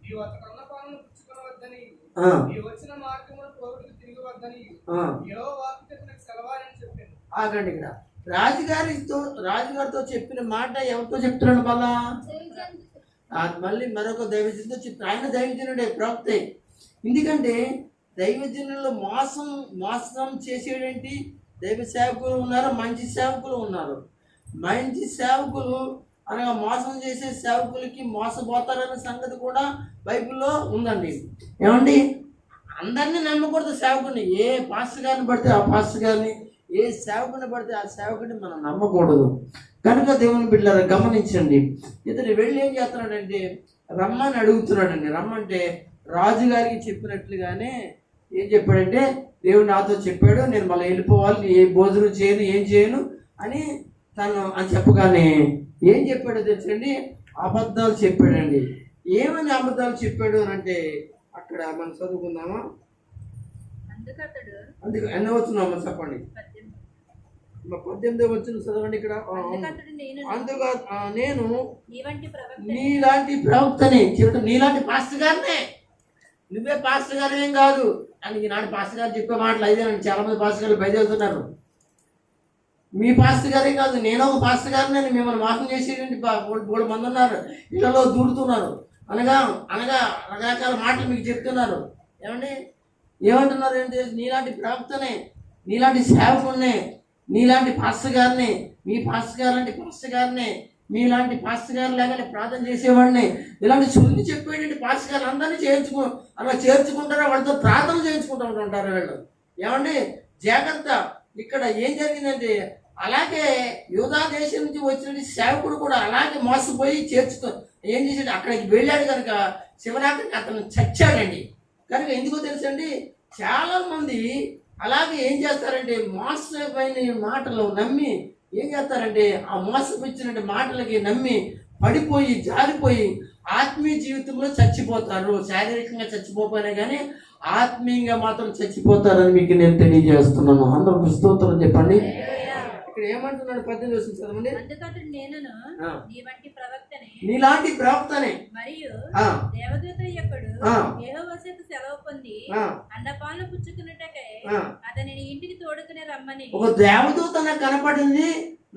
నీవు అతడు అన్నపానములు పుచ్చుకొనవద్దని, నీవు వచ్చిన మార్గమును పోవుటకు తిరిగి వద్దని యెహోవా వాక్కు నాకు సెలవాలని చెప్పాను. ఆగండి. ఇక్కడ రాజుగారితో చెప్పిన మాట ఎవరితో చెప్తున్నాడు? మళ్ళా మళ్ళీ మరొక దైవజనుడితో చెప్తాను. ఆయన దైవజనుడే, ప్రవక్తే. ఎందుకంటే దైవజనుల్లో మోసం చేసేటువంటి దైవ సేవకులు ఉన్నారు, మంచి సేవకులు ఉన్నారు. మంచి సేవకులు అనగా మోసం చేసే సేవకులకి మోసపోతారనే సంగతి కూడా బైబిల్లో ఉందండి. ఏమండి, అందరినీ నమ్మకూడదు సేవకుని. ఏ పాస్టర్ గారిని పడితే ఆ పాస్టర్ గారిని, ఏ సేవకుని పడితే ఆ సేవకుని మనం నమ్మకూడదు. కనుక దేవుని బిడ్డలారా గమనించండి. ఇతను వెళ్ళి ఏం చేస్తున్నాడంటే, రమ్మని అడుగుతున్నాడండి. రమ్మంటే రాజుగారికి చెప్పినట్లుగానే ఏం చెప్పాడంటే, దేవుడు నాతో చెప్పాడు, నేను మళ్ళీ వెళ్ళిపోవాలి, ఏ భోజనం చేయను, ఏం చేయను అని తను అని చెప్పగానే ఏం చెప్పాడో తెలుసండి, అబద్ధాలు చెప్పాడండి. ఏమని అబద్ధాలు చెప్పాడు అని అంటే, అక్కడ మనం చదువుకుందామా? అందుకు ఎన్న వచ్చినామా చెప్పండి. 18 వచ్చిన చదవండి. ఇక్కడ అందుకు నేను నీలాంటి ప్రవక్తని చెబుతా. నీలాంటి పాస్టర్ గారినే, నువ్వే పాస్టర్ గారు ఏం కాదు అని ఈనాడు పాస్టర్ గారు చెప్పే మాటలు అయితేనండి. చాలా మంది పాస్టర్ గారు బయలుదేరుతున్నారు. మీ పాస్టర్ గారే కాదు, నేను ఒక పాస్టర్ గారిని మిమ్మల్ని మోసం చేసేటువంటి 3 మంది ఉన్నారు, ఇళ్లలో దూరుతున్నారు. అనగా రకరకాల మాటలు మీకు చెప్తున్నారు. ఏమంటున్నారు ఏంటి? నీలాంటి ప్రవక్తనే, నీలాంటి సేవకుడినే, నీలాంటి పాస్టర్ గారిని, మీ పాస్టర్ గారు లాంటి పాస్టర్ గారిని, మీలాంటి పాస్టర్ గారు లేకపోతే ప్రార్థన చేసేవాడిని, ఇలాంటి సుల్లి చెప్పేటువంటి పాస్టర్ గారు అందరినీ చేర్చుకుంటారా, వాళ్ళతో ప్రార్థన చేయించుకుంటూ ఉంటారు వీళ్ళు. ఏమండి, జాగ్రత్త. ఇక్కడ ఏం జరిగిందంటే, అలాగే యూదా దేశం నుంచి వచ్చిన సేవకుడు కూడా అలాగే మోసపోయి ఏం చేశాడు, అక్కడికి వెళ్ళాడు కనుక శివరాత్రికి అతను చచ్చాడండి. కనుక ఎందుకో తెలుసండి, చాలా మంది అలాగే ఏం చేస్తారంటే, మోసమైన మాటలు నమ్మి ఏం చేస్తారంటే, ఆ మోసపించిన మాటలకి నమ్మి పడిపోయి జారిపోయి ఆత్మీయ జీవితంలో చచ్చిపోతారు. శారీరకంగా చచ్చిపోయినా కానీ ఆత్మీయంగా మాత్రం చచ్చిపోతారని మీకు నేను తెలియజేస్తున్నాను. అందరూ స్తోత్రం చెప్పండి. ఇక్కడ ఏమంటున్నాడు? 18 వచ్చిన చదవండి. నీలాంటి ప్రవక్తనే మరియు దేవదూత యొక్కడు యెహోవా చేత సెలవు పొంది అన్నపానములు పుచ్చుకొనుటకై అతనిని ఇంటికి తోడుకుని రమ్మని. ఒక దేవదూత నాకు కనపడింది.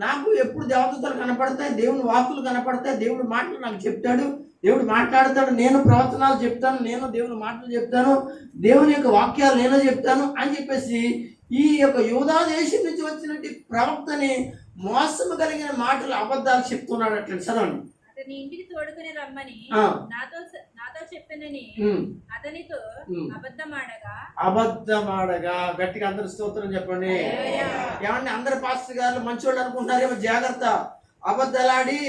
నాకు ఎప్పుడు దేవదూతలు కనపడతాయి, దేవుని వాక్కులు కనపడతాయి, దేవుడి మాటలు నాకు చెప్తాడు, దేవుడు మాట్లాడతాడు, నేను ప్రవచనాలు చెప్తాను, నేను దేవుని మాటలు చెప్తాను, దేవుని యొక్క వాక్యాలు నేనే చెప్తాను అని చెప్పేసి ఈ యొక్క యూదా దేశం నుంచి వచ్చినట్టు ప్రవక్తని మోసము కలిగిన మాటలు అబద్ధాలు చెప్తున్నాడు. అట్లా చదవండి. అతని ఇంటికి తోడుకుని రమ్మని నాతో చెప్పినని అతనితో అబద్ధమాడగా. గట్టిగా అందరు స్తోత్రం చెప్పండి. ఏమన్నా అందరు పాస్టర్ గారు మంచోళ్ళు అనుకుంటున్నారేమో. జాగ్రత్త. అబద్ధాలాడి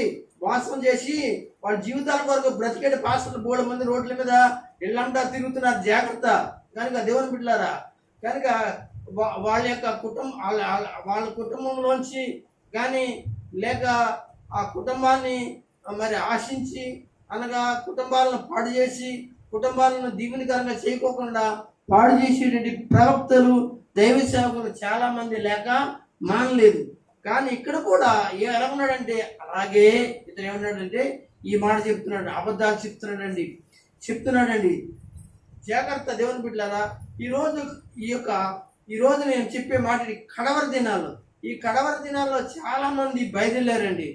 మోసం చేసి వాళ్ళ జీవితాల కొరకు బ్రతికేటి పాస్టర్లు 3 మంది రోడ్ల మీద ఇళ్ళంతా తిరుగుతున్నారు. జాగ్రత్త. కనుక దేవుని బిడ్డలారా, కనుక వాళ్ళ యొక్క వాళ్ళ కుటుంబంలోంచి కానీ లేక ఆ కుటుంబాన్ని మరి ఆశించి అనగా కుటుంబాలను పాడు చేసి కుటుంబాలను దీవెనకరంగా చేయకోకుండా పాడు చేసేటువంటి ప్రవక్తలు దైవ సేవకులు చాలా మంది లేక మానలేదు. కానీ ఇక్కడ కూడా ఎలా ఉన్నాడంటే, అలాగే ఇతను ఏమన్నాడంటే ఈ మాట చెప్తున్నాడు, అబద్ధాలు చెప్తున్నాడండి. జాగ్రత్త దేవుని బిడ్డలారా. ఈరోజు నేను చెప్పే మాట కడవరి దినాలు. ఈ కడవరి దినాల్లో చాలా మంది బయలుదేరారండి.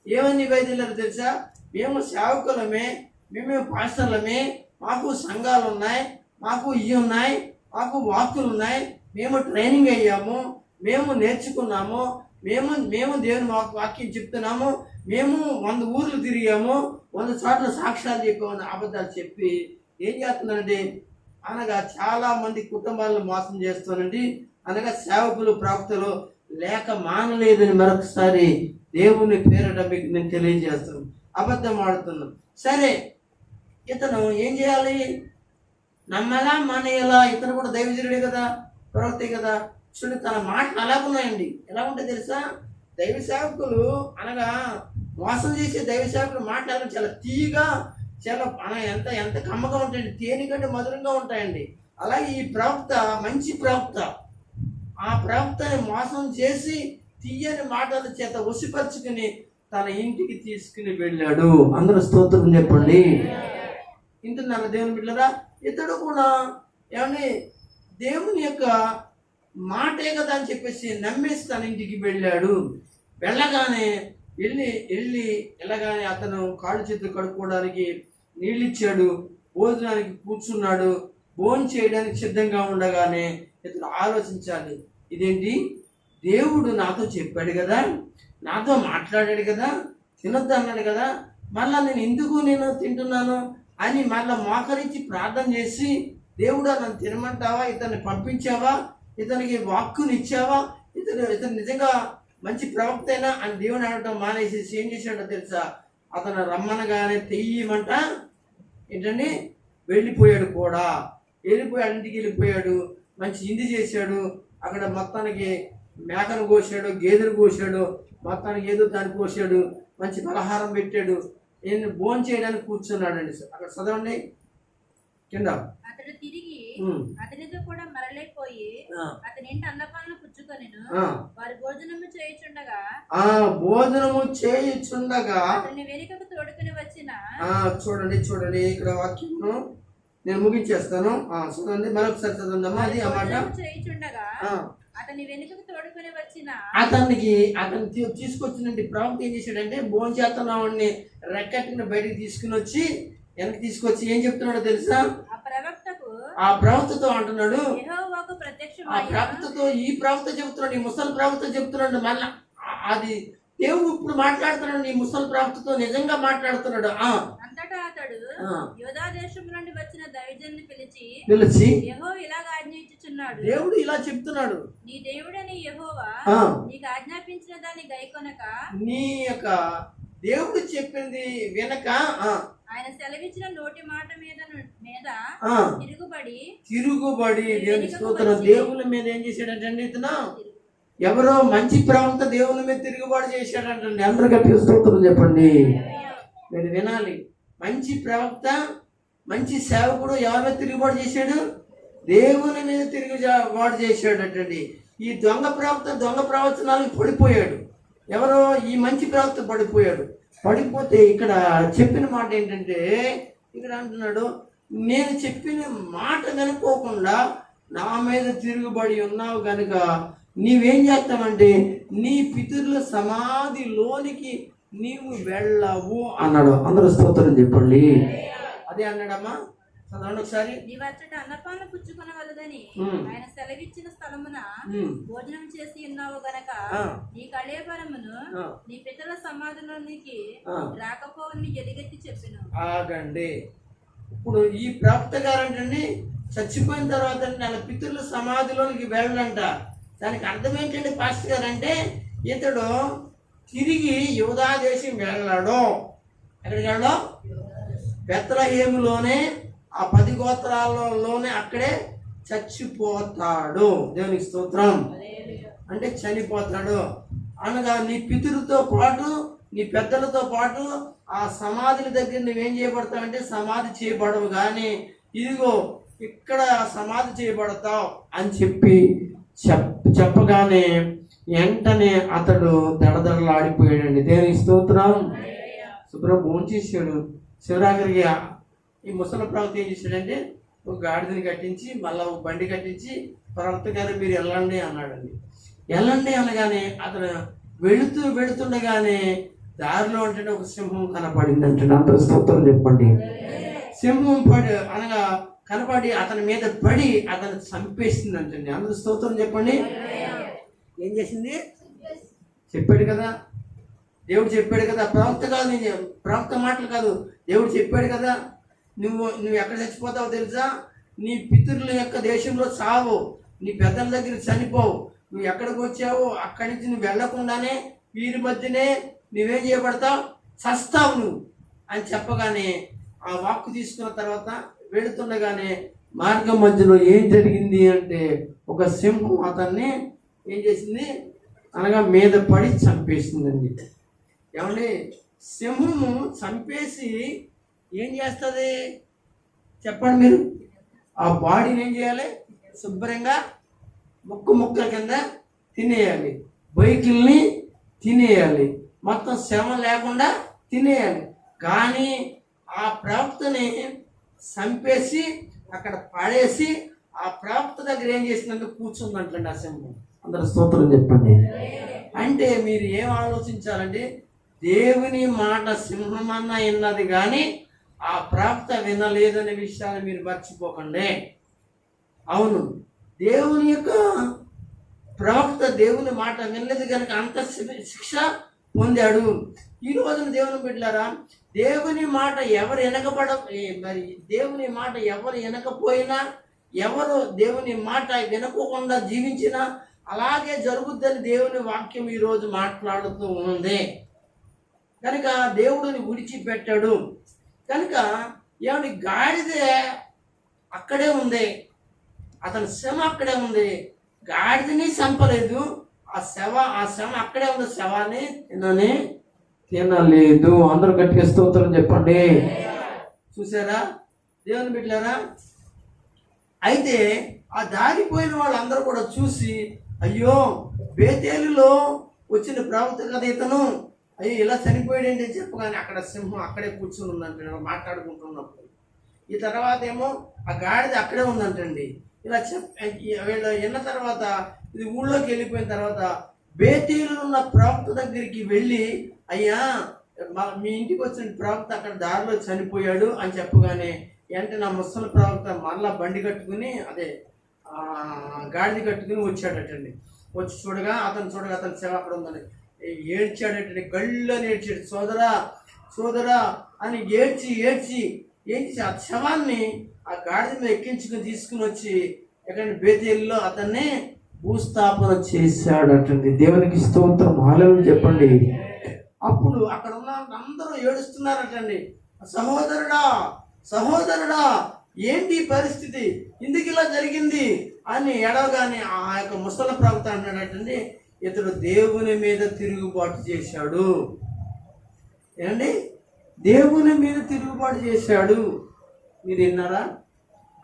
ఏమని బయలుదేరారు తెలుసా? మేము సేవకులమే, మేము పాస్టర్లమే, మాకు సంఘాలు ఉన్నాయి, మాకు ఇవి ఉన్నాయి, మాకు వాక్కులు ఉన్నాయి, మేము ట్రైనింగ్ అయ్యాము, మేము నేర్చుకున్నాము, మేము దేవుని వాక్యం చెప్తున్నాము, మేము 100 ఊర్లు తిరిగాము, 100 చోట్ల సాక్ష్యాలు చెప్పామని అబద్ధాలు చెప్పి ఏం చేస్తున్నారంటే, అనగా చాలా మంది కుటుంబాలను మోసం చేస్తానండి. అనగా సేవకులు ప్రవక్తలు లేక మానలేదని మరొకసారి దేవుని పేరట మీకు నేను తెలియజేస్తాను. అబద్ధం ఆడుతున్నాను. సరే, ఇతను ఏం చేయాలి? నమ్మలా మానేయాలా? ఇతను కూడా దైవజనుడే కదా, ప్రవక్తే కదా. చూడండి, తన మాటలు ఎలా ఉన్నాయండి. ఎలా ఉంటాయి తెలుసా? దైవ సేవకులు అనగా మోసం చేసే దైవ సేవకులు మాట్లాడడం చాలా తీయగా, చాలా ఎంత ఎంత కమ్మగా ఉంటాయండి. తేనెకంటే మధురంగా ఉంటాయండి. అలాగే ఈ ప్రవక్త మంచి ప్రవక్త. ఆ ప్రవక్తని మోసం చేసి తీయని మాటల చేత వశపరుచుకుని తన ఇంటికి తీసుకుని వెళ్ళాడు. అందరూ స్తోత్రం చెప్పండి. వింటున్నారా దేవుని బిడ్డలారా? ఇతడు కూడా ఏమని దేవుని యొక్క మాటే కదా అని చెప్పేసి నమ్మేసి తన ఇంటికి వెళ్ళాడు. వెళ్ళగానే వెళ్ళగానే అతను కాళ్ళు చేతులు కడుక్కోవడానికి నీళ్ళు ఇచ్చాడు, భోజనానికి కూర్చున్నాడు. భోజనం చేయడానికి సిద్ధంగా ఉండగానే ఇతను ఆలోచించాలి, ఇదేంటి, దేవుడు నాతో చెప్పాడు కదా, నాతో మాట్లాడాడు కదా, తినొద్దు అన్నాడు కదా, మళ్ళా నేను తింటున్నాను అని మళ్ళీ మోకరించి ప్రార్థన చేసి, దేవుడా నన్ను తినమంటావా, ఇతన్ని పంపించావా, ఇతనికి వాక్కుని ఇచ్చావా, ఇతను నిజంగా మంచి ప్రవక్తైనా అని దేవుని అనడం మానేసి ఏం చేశాడో తెలుసా? అతను రమ్మనగానే తెయ్యమంట ఏంటండి వెళ్ళిపోయాడు కూడా. ఇంటికి వెళ్ళిపోయాడు. మంచి ఇంది చేశాడు. అక్కడ మొత్తానికి మేకను కోసాడు, గేదెలు కోసాడు, మొత్తానికి ఏదో దాన్ని కోసాడు, మంచి పలహారం పెట్టాడు. నేను భోజనం చేయడానికి కూర్చున్నాడండి. అక్కడ చదవండి కింద. అతడు తిరిగి అతనితో కూడా మరలేకపోయి అతని ఇంటి అన్నపాలను పుచ్చుకొనెను. వారు భోజనము చేయుచుండగా అతని వెనుకకు తోడుకుని వచ్చిన. చూడండి ఇక్కడ వాక్యం నేను ముగించేస్తాను. చూడండి మరొకసారి చదవండి. అది ఆ మాట. చేయుచుండగా అతని వెనుకకు తోడుకుని వచ్చిన అతను తీసుకొచ్చినట్టు ప్రవక్త ఏం చేశాడంటే, భోజనం చేస్తున్నావాడిని రెక్కటిని బయటికి తీసుకుని వచ్చి వెనక్కి తీసుకొచ్చి ఏం చెప్తున్నాడో తెలుసా? ఆ ప్రవక్తతో అంటున్నాడు, ఆ ప్రవక్తతో ఈ ప్రవక్త చెబుతున్నాడు, ఈ ముసలి ప్రవక్త చెబుతున్నాడు. మళ్ళా అది దేవుడు ఇప్పుడు మాట్లాడుతున్నాడు, ఈ ముసలి ప్రవక్తతో నిజంగా మాట్లాడుతున్నాడు. అంతటా అతడు యూదా దేశం నుండి వచ్చిన దైవజనుని పిలిచి యెహోవా ఇలాగ ఆజ్ఞాపించుచున్నాడు. దేవుడు ఇలా చెప్తున్నాడు, నీ దేవుడని యెహోవా నీకు ఆజ్ఞాపించిన దాన్ని గైకొనక, నీ యొక్క దేవుడు చెప్పింది వినక, ఆయన సెలవిచ్చిన నోటి మాట మీద తిరుగుబడి దేవుని స్తోత్రం. దేవుని మీద ఏం చేశాడంటండి ఇతను? ఎవరో మంచి ప్రవక్త దేవుని మీద తిరుగుబాటు చేశాడంటండి. అందరూ గట్టిగా స్తోత్రం చెప్పండి. మీరు వినాలి. మంచి ప్రవక్త, మంచి సేవకుడు ఎవరి మీద తిరుగుబాటు చేశాడు? దేవుని మీద తిరుగుబాటు చేశాడటండి. ఈ దొంగ ప్రవక్త దొంగ ప్రవచనాలకు పడిపోయాడు. ఎవరో ఈ మంచి ప్రవక్త పడిపోతే ఇక్కడ చెప్పిన మాట ఏంటంటే, ఇక్కడ అంటున్నాడు, నేను చెప్పిన మాట కనుక్కోకుండా నా మీద తిరుగుబడి ఉన్నావు కనుక నీవేం చేస్తావంటే నీ పితరుల సమాధిలోనికి నీవు వెళ్ళవు అన్నాడు. అందరూ స్తోత్రం చెప్పండి. అదే అన్నాడమ్మా. చదవండి ఒకసారి. అన్నపాలను పుచ్చుకొనవలదని ఆయన సెలవిచ్చిన స్థలమున భోజనం చేసి ఉన్నావు గనక నీ కళేబరమును నీ పితరుల సమాధిలోనికి రాకపోవని ఎలుగెత్తి చెప్పెను. ఆగండి. ఇప్పుడు ఈ ప్రవక్త గారంటండి చచ్చిపోయిన తర్వాత వాళ్ళ పితరుల సమాధిలోనికి వెళ్ళంట. దానికి అర్థం ఏంటండి పాస్టర్ గారు అంటే, ఇతడు తిరిగి యూదా దేశం వెళ్ళాడు. ఎక్కడికి వెళ్ళాడు? బెత్లెహేములోనే, ఆ 10 గోత్రాలలోనే అక్కడే చచ్చిపోతాడు. దేవునికి స్తోత్రం. అంటే చనిపోతాడు అనగా నీ పితరులతో పాటు, నీ పెద్దలతో పాటు ఆ సమాధుల దగ్గర నువ్వేం చేయబడతావంటే సమాధి చేయబడవు, కానీ ఇదిగో ఇక్కడ సమాధి చేయబడతావు అని చెప్పగానే వెంటనే అతడు దడదడలాడిపోయాడండి. దేవునికి స్తోత్రం. శుభ్రం భోంచేసాడు. శివరాత్రికి ఈ ముసలి ప్రవక్త ఏం చేశాడంటే ఒక గాడిదని కట్టించి మళ్ళీ ఒక బండి కట్టించి, ప్రవక్త గారు మీరు వెళ్ళండి అన్నాడండి. వెళ్ళండి అనగానే అతను వెళుతుండగానే దారిలో అంటే ఒక సింహం కనపడింది అంటే. అంత స్తోత్రం చెప్పండి. సింహం అనగా కనపడి అతని మీద పడి అతను చంపేసింది అంటండి. అందరూ స్తోత్రం చెప్పండి. ఏం చేసింది? చెప్పాడు కదా, దేవుడు చెప్పాడు కదా. ప్రవక్త కాదు, ప్రవక్త మాటలు కాదు, దేవుడు చెప్పాడు కదా. నువ్వు ఎక్కడ చచ్చిపోతావో తెలుసా? నీ పితరుల యొక్క దేశంలో చావు, నీ పెద్దల దగ్గర చనిపోవు, నువ్వు ఎక్కడికి వచ్చావో అక్కడి నుంచి నువ్వు వెళ్లకుండానే వీరి మధ్యనే నువ్వేం చేయబడతావు, చస్తావు నువ్వు అని చెప్పగానే ఆ వాక్కు తీసుకున్న తర్వాత వెళుతుండగానే మార్గం మధ్యలో ఏం జరిగింది అంటే ఒక సింహం అతన్ని ఏం చేసింది అనగా మీద పడి చంపేసిందండి. ఏమండి, సింహము చంపేసి ఏం చేస్తుంది చెప్పండి మీరు? ఆ బాడీని ఏం చేయాలి, శుభ్రంగా ముక్కల కింద తినేయాలి, బైకుల్ని తినేయాలి, మొత్తం శ్రమ లేకుండా తినేయాలి. కానీ ఆ ప్రవక్తని చంపేసి అక్కడ పడేసి ఆ ప్రవక్త దగ్గర ఏం చేసిందంటే కూర్చుందంటండి ఆ సింహం. అందరూ స్తోత్రం చెప్పండి. అంటే మీరు ఏం ఆలోచించాలంటే దేవుని మాట సింహమన్న విన్నది కానీ ఆ ప్రవక్త వినలేదనే విషయాన్ని మీరు మర్చిపోకండి. అవును, దేవుని యొక్క ప్రవక్త దేవుని మాట వినలేదు కనుక అంత శిక్ష పొందాడు. ఈ రోజున దేవుని బిడ్డలారా, దేవుని మాట ఎవరు మరి దేవుని మాట ఎవరు వినకపోయినా, ఎవరు దేవుని మాట వినకోకుండా జీవించినా అలాగే జరుగుద్దని దేవుని వాక్యం ఈరోజు మాట్లాడుతూ ఉంది. కనుక దేవుడిని విడిచిపెట్టాడు కనుక ఏమని గాడిదే అక్కడే ఉంది, అతని శ్రమ అక్కడే ఉంది, గాడిదని చంపలేదు, ఆ శవ అక్కడే ఉంది, శవాన్ని తినలేదు. అందరూ గట్టిగా స్తోత్రం చెప్పండి. చూసారా దేవుని బిడ్డలారా? అయితే ఆ దారిపోయిన వాళ్ళందరూ కూడా చూసి అయ్యో బేతేలులో వచ్చిన ప్రవక్త కదా ఇతను, అయ్యో ఇలా చనిపోయాడేంటి అని చెప్పగానే అక్కడ సింహం అక్కడే కూర్చుని ఉందంటే మాట్లాడుకుంటున్నప్పుడు. ఈ తర్వాత ఏమో ఆ గాడిద అక్కడే ఉందంటండి. ఇలా వీళ్ళు విన్న తర్వాత ఇది ఊళ్ళోకి వెళ్ళిపోయిన తర్వాత బేతేలు ఉన్న ప్రవక్త దగ్గరికి వెళ్ళి అయ్యా మీ ఇంటికి వచ్చిన ప్రవక్త అక్కడ దారిలో చనిపోయాడు అని చెప్పగానే అంటే నా ముసలి ప్రవక్త మరలా బండి కట్టుకుని అదే గాడిద కట్టుకుని వచ్చాడటండి. వచ్చి అతను శవ అక్కడ ఉందని ఏడ్చాడటండి, గళ్ళని ఏడ్చాడు. సోదరా అని ఏడ్చి ఆ శవాన్ని ఆ గాడిద మీద ఎక్కించుకుని తీసుకుని వచ్చి ఎక్కడ బేతేలులో అతన్ని భూస్థాపన చేశాడటండి. దేవునికి స్తోత్రం, హల్లెలూయా చెప్పండి. అప్పుడు అక్కడ ఉన్న అందరూ ఏడుస్తున్నారటండి. సహోదరుడా ఏంటి పరిస్థితి, ఇందుకు ఇలా జరిగింది అని ఎడవగానే ఆ యొక్క ముసల ప్రవక్త అన్నాడటండి, ఇతడు దేవుని మీద తిరుగుబాటు చేశాడు. ఏమండి, దేవుని మీద తిరుగుబాటు చేశాడు, మీరు విన్నారా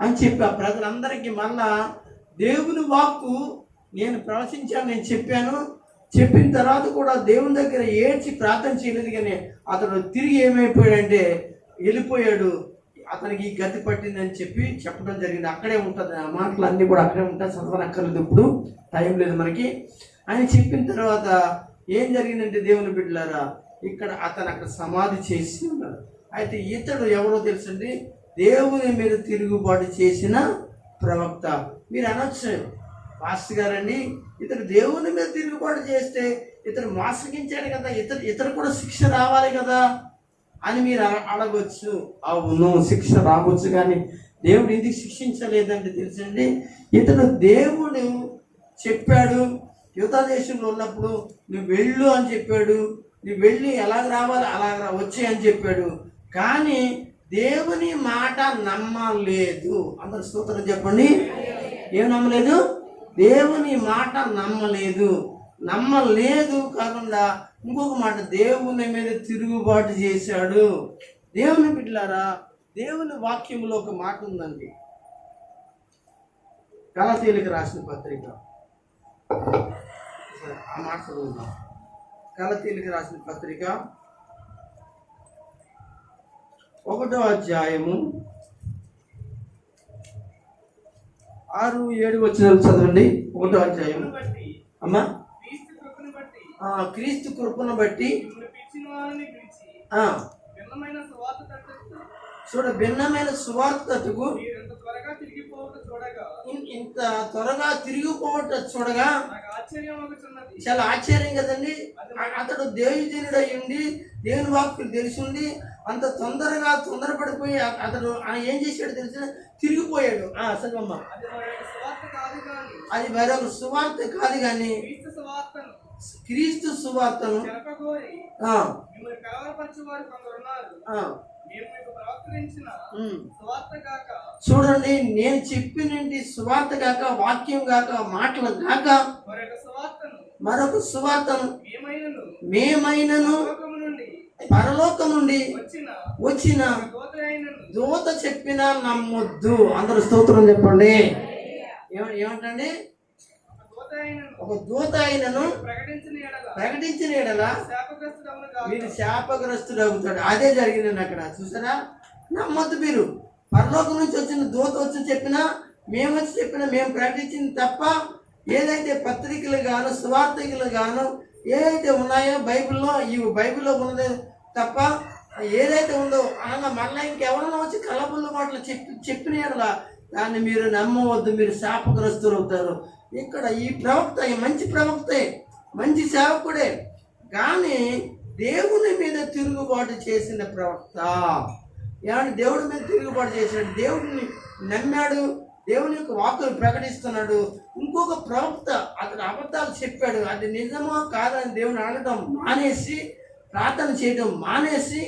అని చెప్పి ఆ ప్రజలందరికీ మళ్ళా దేవుని వాక్కు నేను ప్రవచించాను, నేను చెప్పిన తర్వాత కూడా దేవుని దగ్గర ఏడ్చి ప్రార్థన చేయలేదు. కానీ అతడు తిరిగి ఏమైపోయాడంటే వెళ్ళిపోయాడు, అతనికి ఈ గతి పట్టిందని చెప్పడం జరిగింది. అక్కడే ఉంటుంది, ఆ మాటలు అన్నీ కూడా అక్కడే ఉంటాయి, చదవనక్కర్లేదు, ఇప్పుడు టైం లేదు మనకి. అని చెప్పిన తర్వాత ఏం జరిగిందంటే దేవుని బిడ్డలారా, అతను అక్కడ సమాధి చేసి ఉన్నాడు. అయితే ఇతడు ఎవరో తెలుసండి, దేవుని మీద తిరుగుబాటు చేసిన ప్రవక్త. మీరు అనొచ్చు పాస్టర్ గారండి, ఇతడు దేవుని మీద తిరుగుబాటు చేస్తే ఇతడు మోసగించాడు కదా, ఇతడు కూడా శిక్ష రావాలి కదా అని మీరు అడగవచ్చు. అవును, శిక్ష రావచ్చు, కానీ దేవుడు ఎందుకు శిక్షించలేదంటే తెలుసండి, ఇతడు దేవుడు చెప్పాడు, యూదా దేశంలో ఉన్నప్పుడు నువ్వు వెళ్ళు అని చెప్పాడు, నువ్వు వెళ్ళి ఎలాగ రావాలి అలాగ వచ్చే అని చెప్పాడు. కానీ దేవుని మాట నమ్మలేదు. అందరు స్తోత్రం చెప్పండి. ఏం నమ్మలేదు? దేవుని మాట నమ్మలేదు కాకుండా ఇంకొక మాట, దేవుని మీద తిరుగుబాటు చేశాడు. దేవుని బిడ్డలారా, దేవుని వాక్యంలో ఒక మాట ఉందండి, గలతీయులకు రాసిన పత్రిక, ఆ మాట చదువుదాం. గలతీయులకు రాసిన పత్రిక 1వ అధ్యాయము 6-7 వచనాలు చదవండి. 1వ అధ్యాయం. అమ్మా, క్రీస్తు కృపను బట్టి భిన్నమైన సువార్తకు ఇంత త్వరగా తిరిగిపోవట చూడగా ఆశ్చర్యమగుచున్నది. చాలా ఆశ్చర్యం కదండి. అతడు దేవుజనుడు అయ్యుండి దేవుని వాక్యం తెలిసిండి అంత తొందరపడిపోయి అతడు ఏం చేశాడు తెలిసిన తిరిగిపోయాడు. సగమ్మ అది మరొక సువార్త కాదు కానీ అది మరొక సువార్త కాదు కానీ క్రీస్తు సువార్తను చెప్పగోరి మిమ్మల్ని కలవరపరచు వారు కొందరున్నారు. మేము మీకు ప్రవక్తరించిన సువార్త గాక, చూడండి, నేను చెప్పినంటి సువార్త గాక, వాక్యం గాక, మాటలు గాక మరొక సువార్తను మేమైనను పరలోకం నుండి వచ్చిన దూత చెప్పినా నమ్మొద్దు. అందరూ స్తోత్రం చెప్పండి. ఏమంటండి? ఒక దూత అయినను ప్రకటించిన ఎడల మీరు శాపగ్రస్తుడు అవుతాడు. అదే జరిగిందండి అక్కడ. చూసారా? నమ్మొద్దు. మీరు పరలోకం నుంచి వచ్చిన దూత వచ్చి చెప్పినా, మేము వచ్చి చెప్పినా, మేము ప్రకటించింది తప్ప ఏదైతే పత్రికలు గాను సువార్తికలు గాను ఏదైతే ఉన్నాయో బైబిల్లో ఉన్నదే తప్ప ఏదైతే ఉందో అనగా మళ్ళీ ఇంకెవరన్నా వచ్చి కలబుల్ల మాటలు చెప్పిన ఎడల దాన్ని మీరు నమ్మవద్దు, మీరు శాపగ్రస్తులు అవుతారు. ఇక్కడ ఈ ప్రవక్త మంచి ప్రవక్తే, మంచి సేవకుడే, కానీ దేవుని మీద తిరుగుబాటు చేసిన ప్రవక్త. ఏమంటే దేవుడి మీద తిరుగుబాటు చేశాడు, దేవుడిని నమ్మాడు, దేవుని యొక్క వాక్కులు ప్రకటిస్తున్నాడు. ఇంకొక ప్రవక్త అతను అబద్ధాలు చెప్పాడు, అది నిజమో కాదని దేవుని అడగటం మానేసి, ప్రార్థన చేయడం మానేసి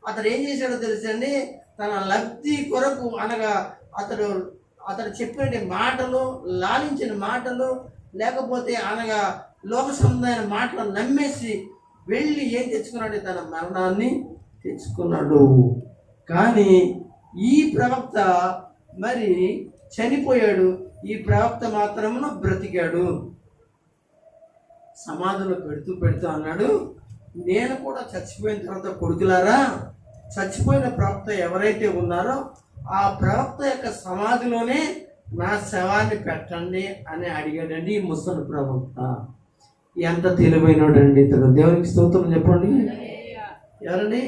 అతడు ఏం చేశాడో తెలుసండి, తన లబ్ధి కొరకు అనగా అతడు చెప్పిన మాటలు, లాలించిన మాటలు, లేకపోతే అనగా లోక సంబంధమైన మాటలు నమ్మేసి వెళ్ళి ఏం తెచ్చుకున్నాడు? తన మరణాన్ని తెచ్చుకున్నాడు. కానీ ఈ ప్రవక్త మరి చనిపోయాడు, ఈ ప్రవక్త మాత్రమును బ్రతికాడు. సమాధిలో పెడుతూ అన్నాడు, నేను కూడా చచ్చిపోయిన తర్వాత కొడుకులారా, చచ్చిపోయిన ప్రవక్త ఎవరైతే ఉన్నారో ఆ ప్రవక్త యొక్క సమాధిలోనే నా శవాన్ని పెట్టండి అని అడిగాడండి ఈ ముసలి ప్రవక్త. ఎంత తెలివైనడండి ఇతడు. దేవునికి స్తోత్రం చెప్పండి. ఎవరండి?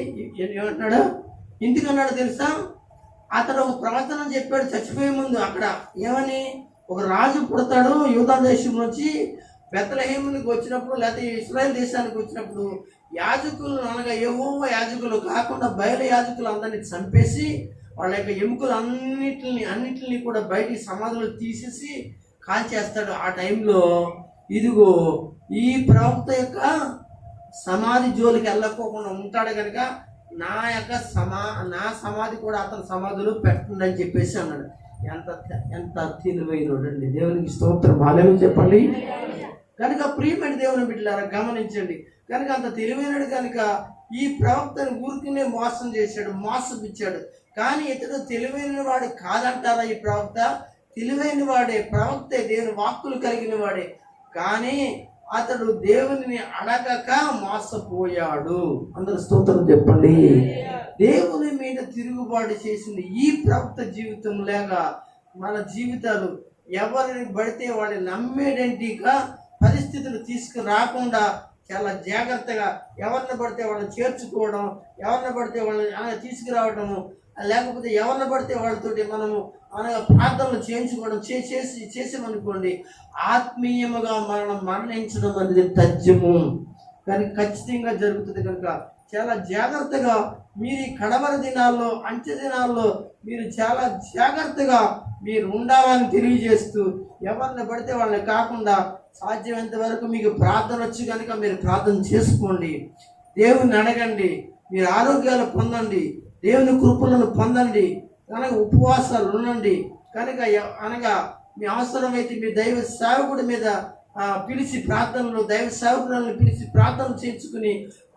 ఏమంటున్నాడు? ఎందుకన్నాడు తెలుసా? అతడు ఒక ప్రవచనం చెప్పాడు చచ్చిపోయే ముందు. అక్కడ ఏమని? ఒక రాజు పుడతాడు యూదా దేశం నుంచి బెత్లెహేమునికి వచ్చినప్పుడు, లేకపోతే ఇశ్రాయేల్ దేశానికి వచ్చినప్పుడు యాజకులు అనగా యెహోవా యాజకులు కాకుండా బయలు యాజకులు అందరినీ చంపేసి వాళ్ళ యొక్క ఎముకలు అన్నిటిని కూడా బయటికి సమాధులు తీసేసి కాల్చేస్తాడు. ఆ టైంలో ఇదిగో ఈ ప్రవక్త యొక్క సమాధి జోలికి వెళ్ళకోకుండా ఉంటాడు కనుక నా సమాధి కూడా అతని సమాధులు పెట్టండి అని చెప్పేసి అన్నాడు. ఎంత తెలివైనడండి. దేవునికి స్తోత్రం. హల్లెలూయా చెప్పండి. కనుక ప్రియమైన దేవుని బిడ్డలారా గమనించండి. కనుక అంత తెలివైనడు కనుక ఈ ప్రవక్తను ఊరికినే మోసం చేశాడు, మోసపిచ్చాడు. కానీ ఇతడు తెలివైన వాడు కాదంటారా? ఈ ప్రవక్త తెలివైన వాడే, ప్రవక్తే, దేవుని వాక్కులు కలిగిన వాడే. కానీ అతడు దేవుని అడగక మోసపోయాడు. అందరూ స్తోత్రం చెప్పండి. దేవుని మీద తిరుగుబాటు చేసింది ఈ ప్రవక్త జీవితం లేక మన జీవితాలు ఎవరిని పడితే వాడిని నమ్మేటంటిగా పరిస్థితులు తీసుకురాకుండా చాలా జాగ్రత్తగా ఎవరిని పడితే వాళ్ళని చేర్చుకోవడం, ఎవరిని పడితే వాళ్ళని తీసుకురావడము, లేకపోతే ఎవరిని పడితే వాళ్ళతోటి మనము అనగా ప్రార్థనలు చేయించుకోవడం చేసామనుకోండి, ఆత్మీయముగా మరణించడం అనేది తథ్యము. కానీ ఖచ్చితంగా జరుగుతుంది. కనుక చాలా జాగ్రత్తగా మీరు ఈ కడవరి దినాల్లో, అంచె దినాల్లో మీరు చాలా జాగ్రత్తగా మీరు ఉండాలని తెలియజేస్తూ, ఎవరిని పడితే వాళ్ళని కాకుండా సాధ్యమైనంత వరకు మీకు ప్రార్థన వచ్చి కనుక మీరు ప్రార్థన చేసుకోండి, దేవుని అడగండి, మీరు ఆరోగ్యాలు పొందండి, దేవుని కృపలను పొందండి, కనుక ఉపవాసాలు ఉండండి. కనుక అనగా మీ అవసరమైతే మీ దైవ సేవకుడి మీద పిలిచి ప్రార్థనలు, దైవ సేవకులను పిలిచి ప్రార్థన చేయించుకుని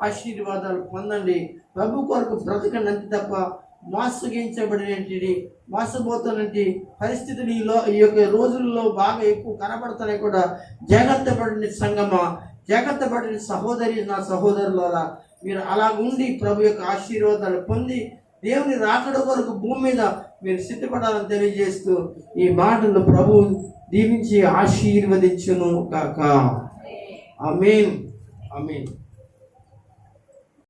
ఆశీర్వాదాలు పొందండి. ప్రభు కొరకు బ్రతకండి. అంతే తప్ప మోసపోతున్నటి పరిస్థితులు ఈ యొక్క రోజుల్లో బాగా ఎక్కువ కనబడుతున్నాయి కూడా. జాగ్రత్త పడిన సంగమా, జాగ్రత్త పడిన సహోదరి, నా సహోదరులారా, మీరు అలా ఉండి ప్రభు యొక్క ఆశీర్వాదాలు పొంది దేవుని రాకడ కొరకు భూమి మీద మీరు సిద్ధపడాలని తెలియజేస్తూ ఈ మాటలు ప్రభు దీవించి ఆశీర్వదించును కాక. ఆమేన్. ఆమేన్.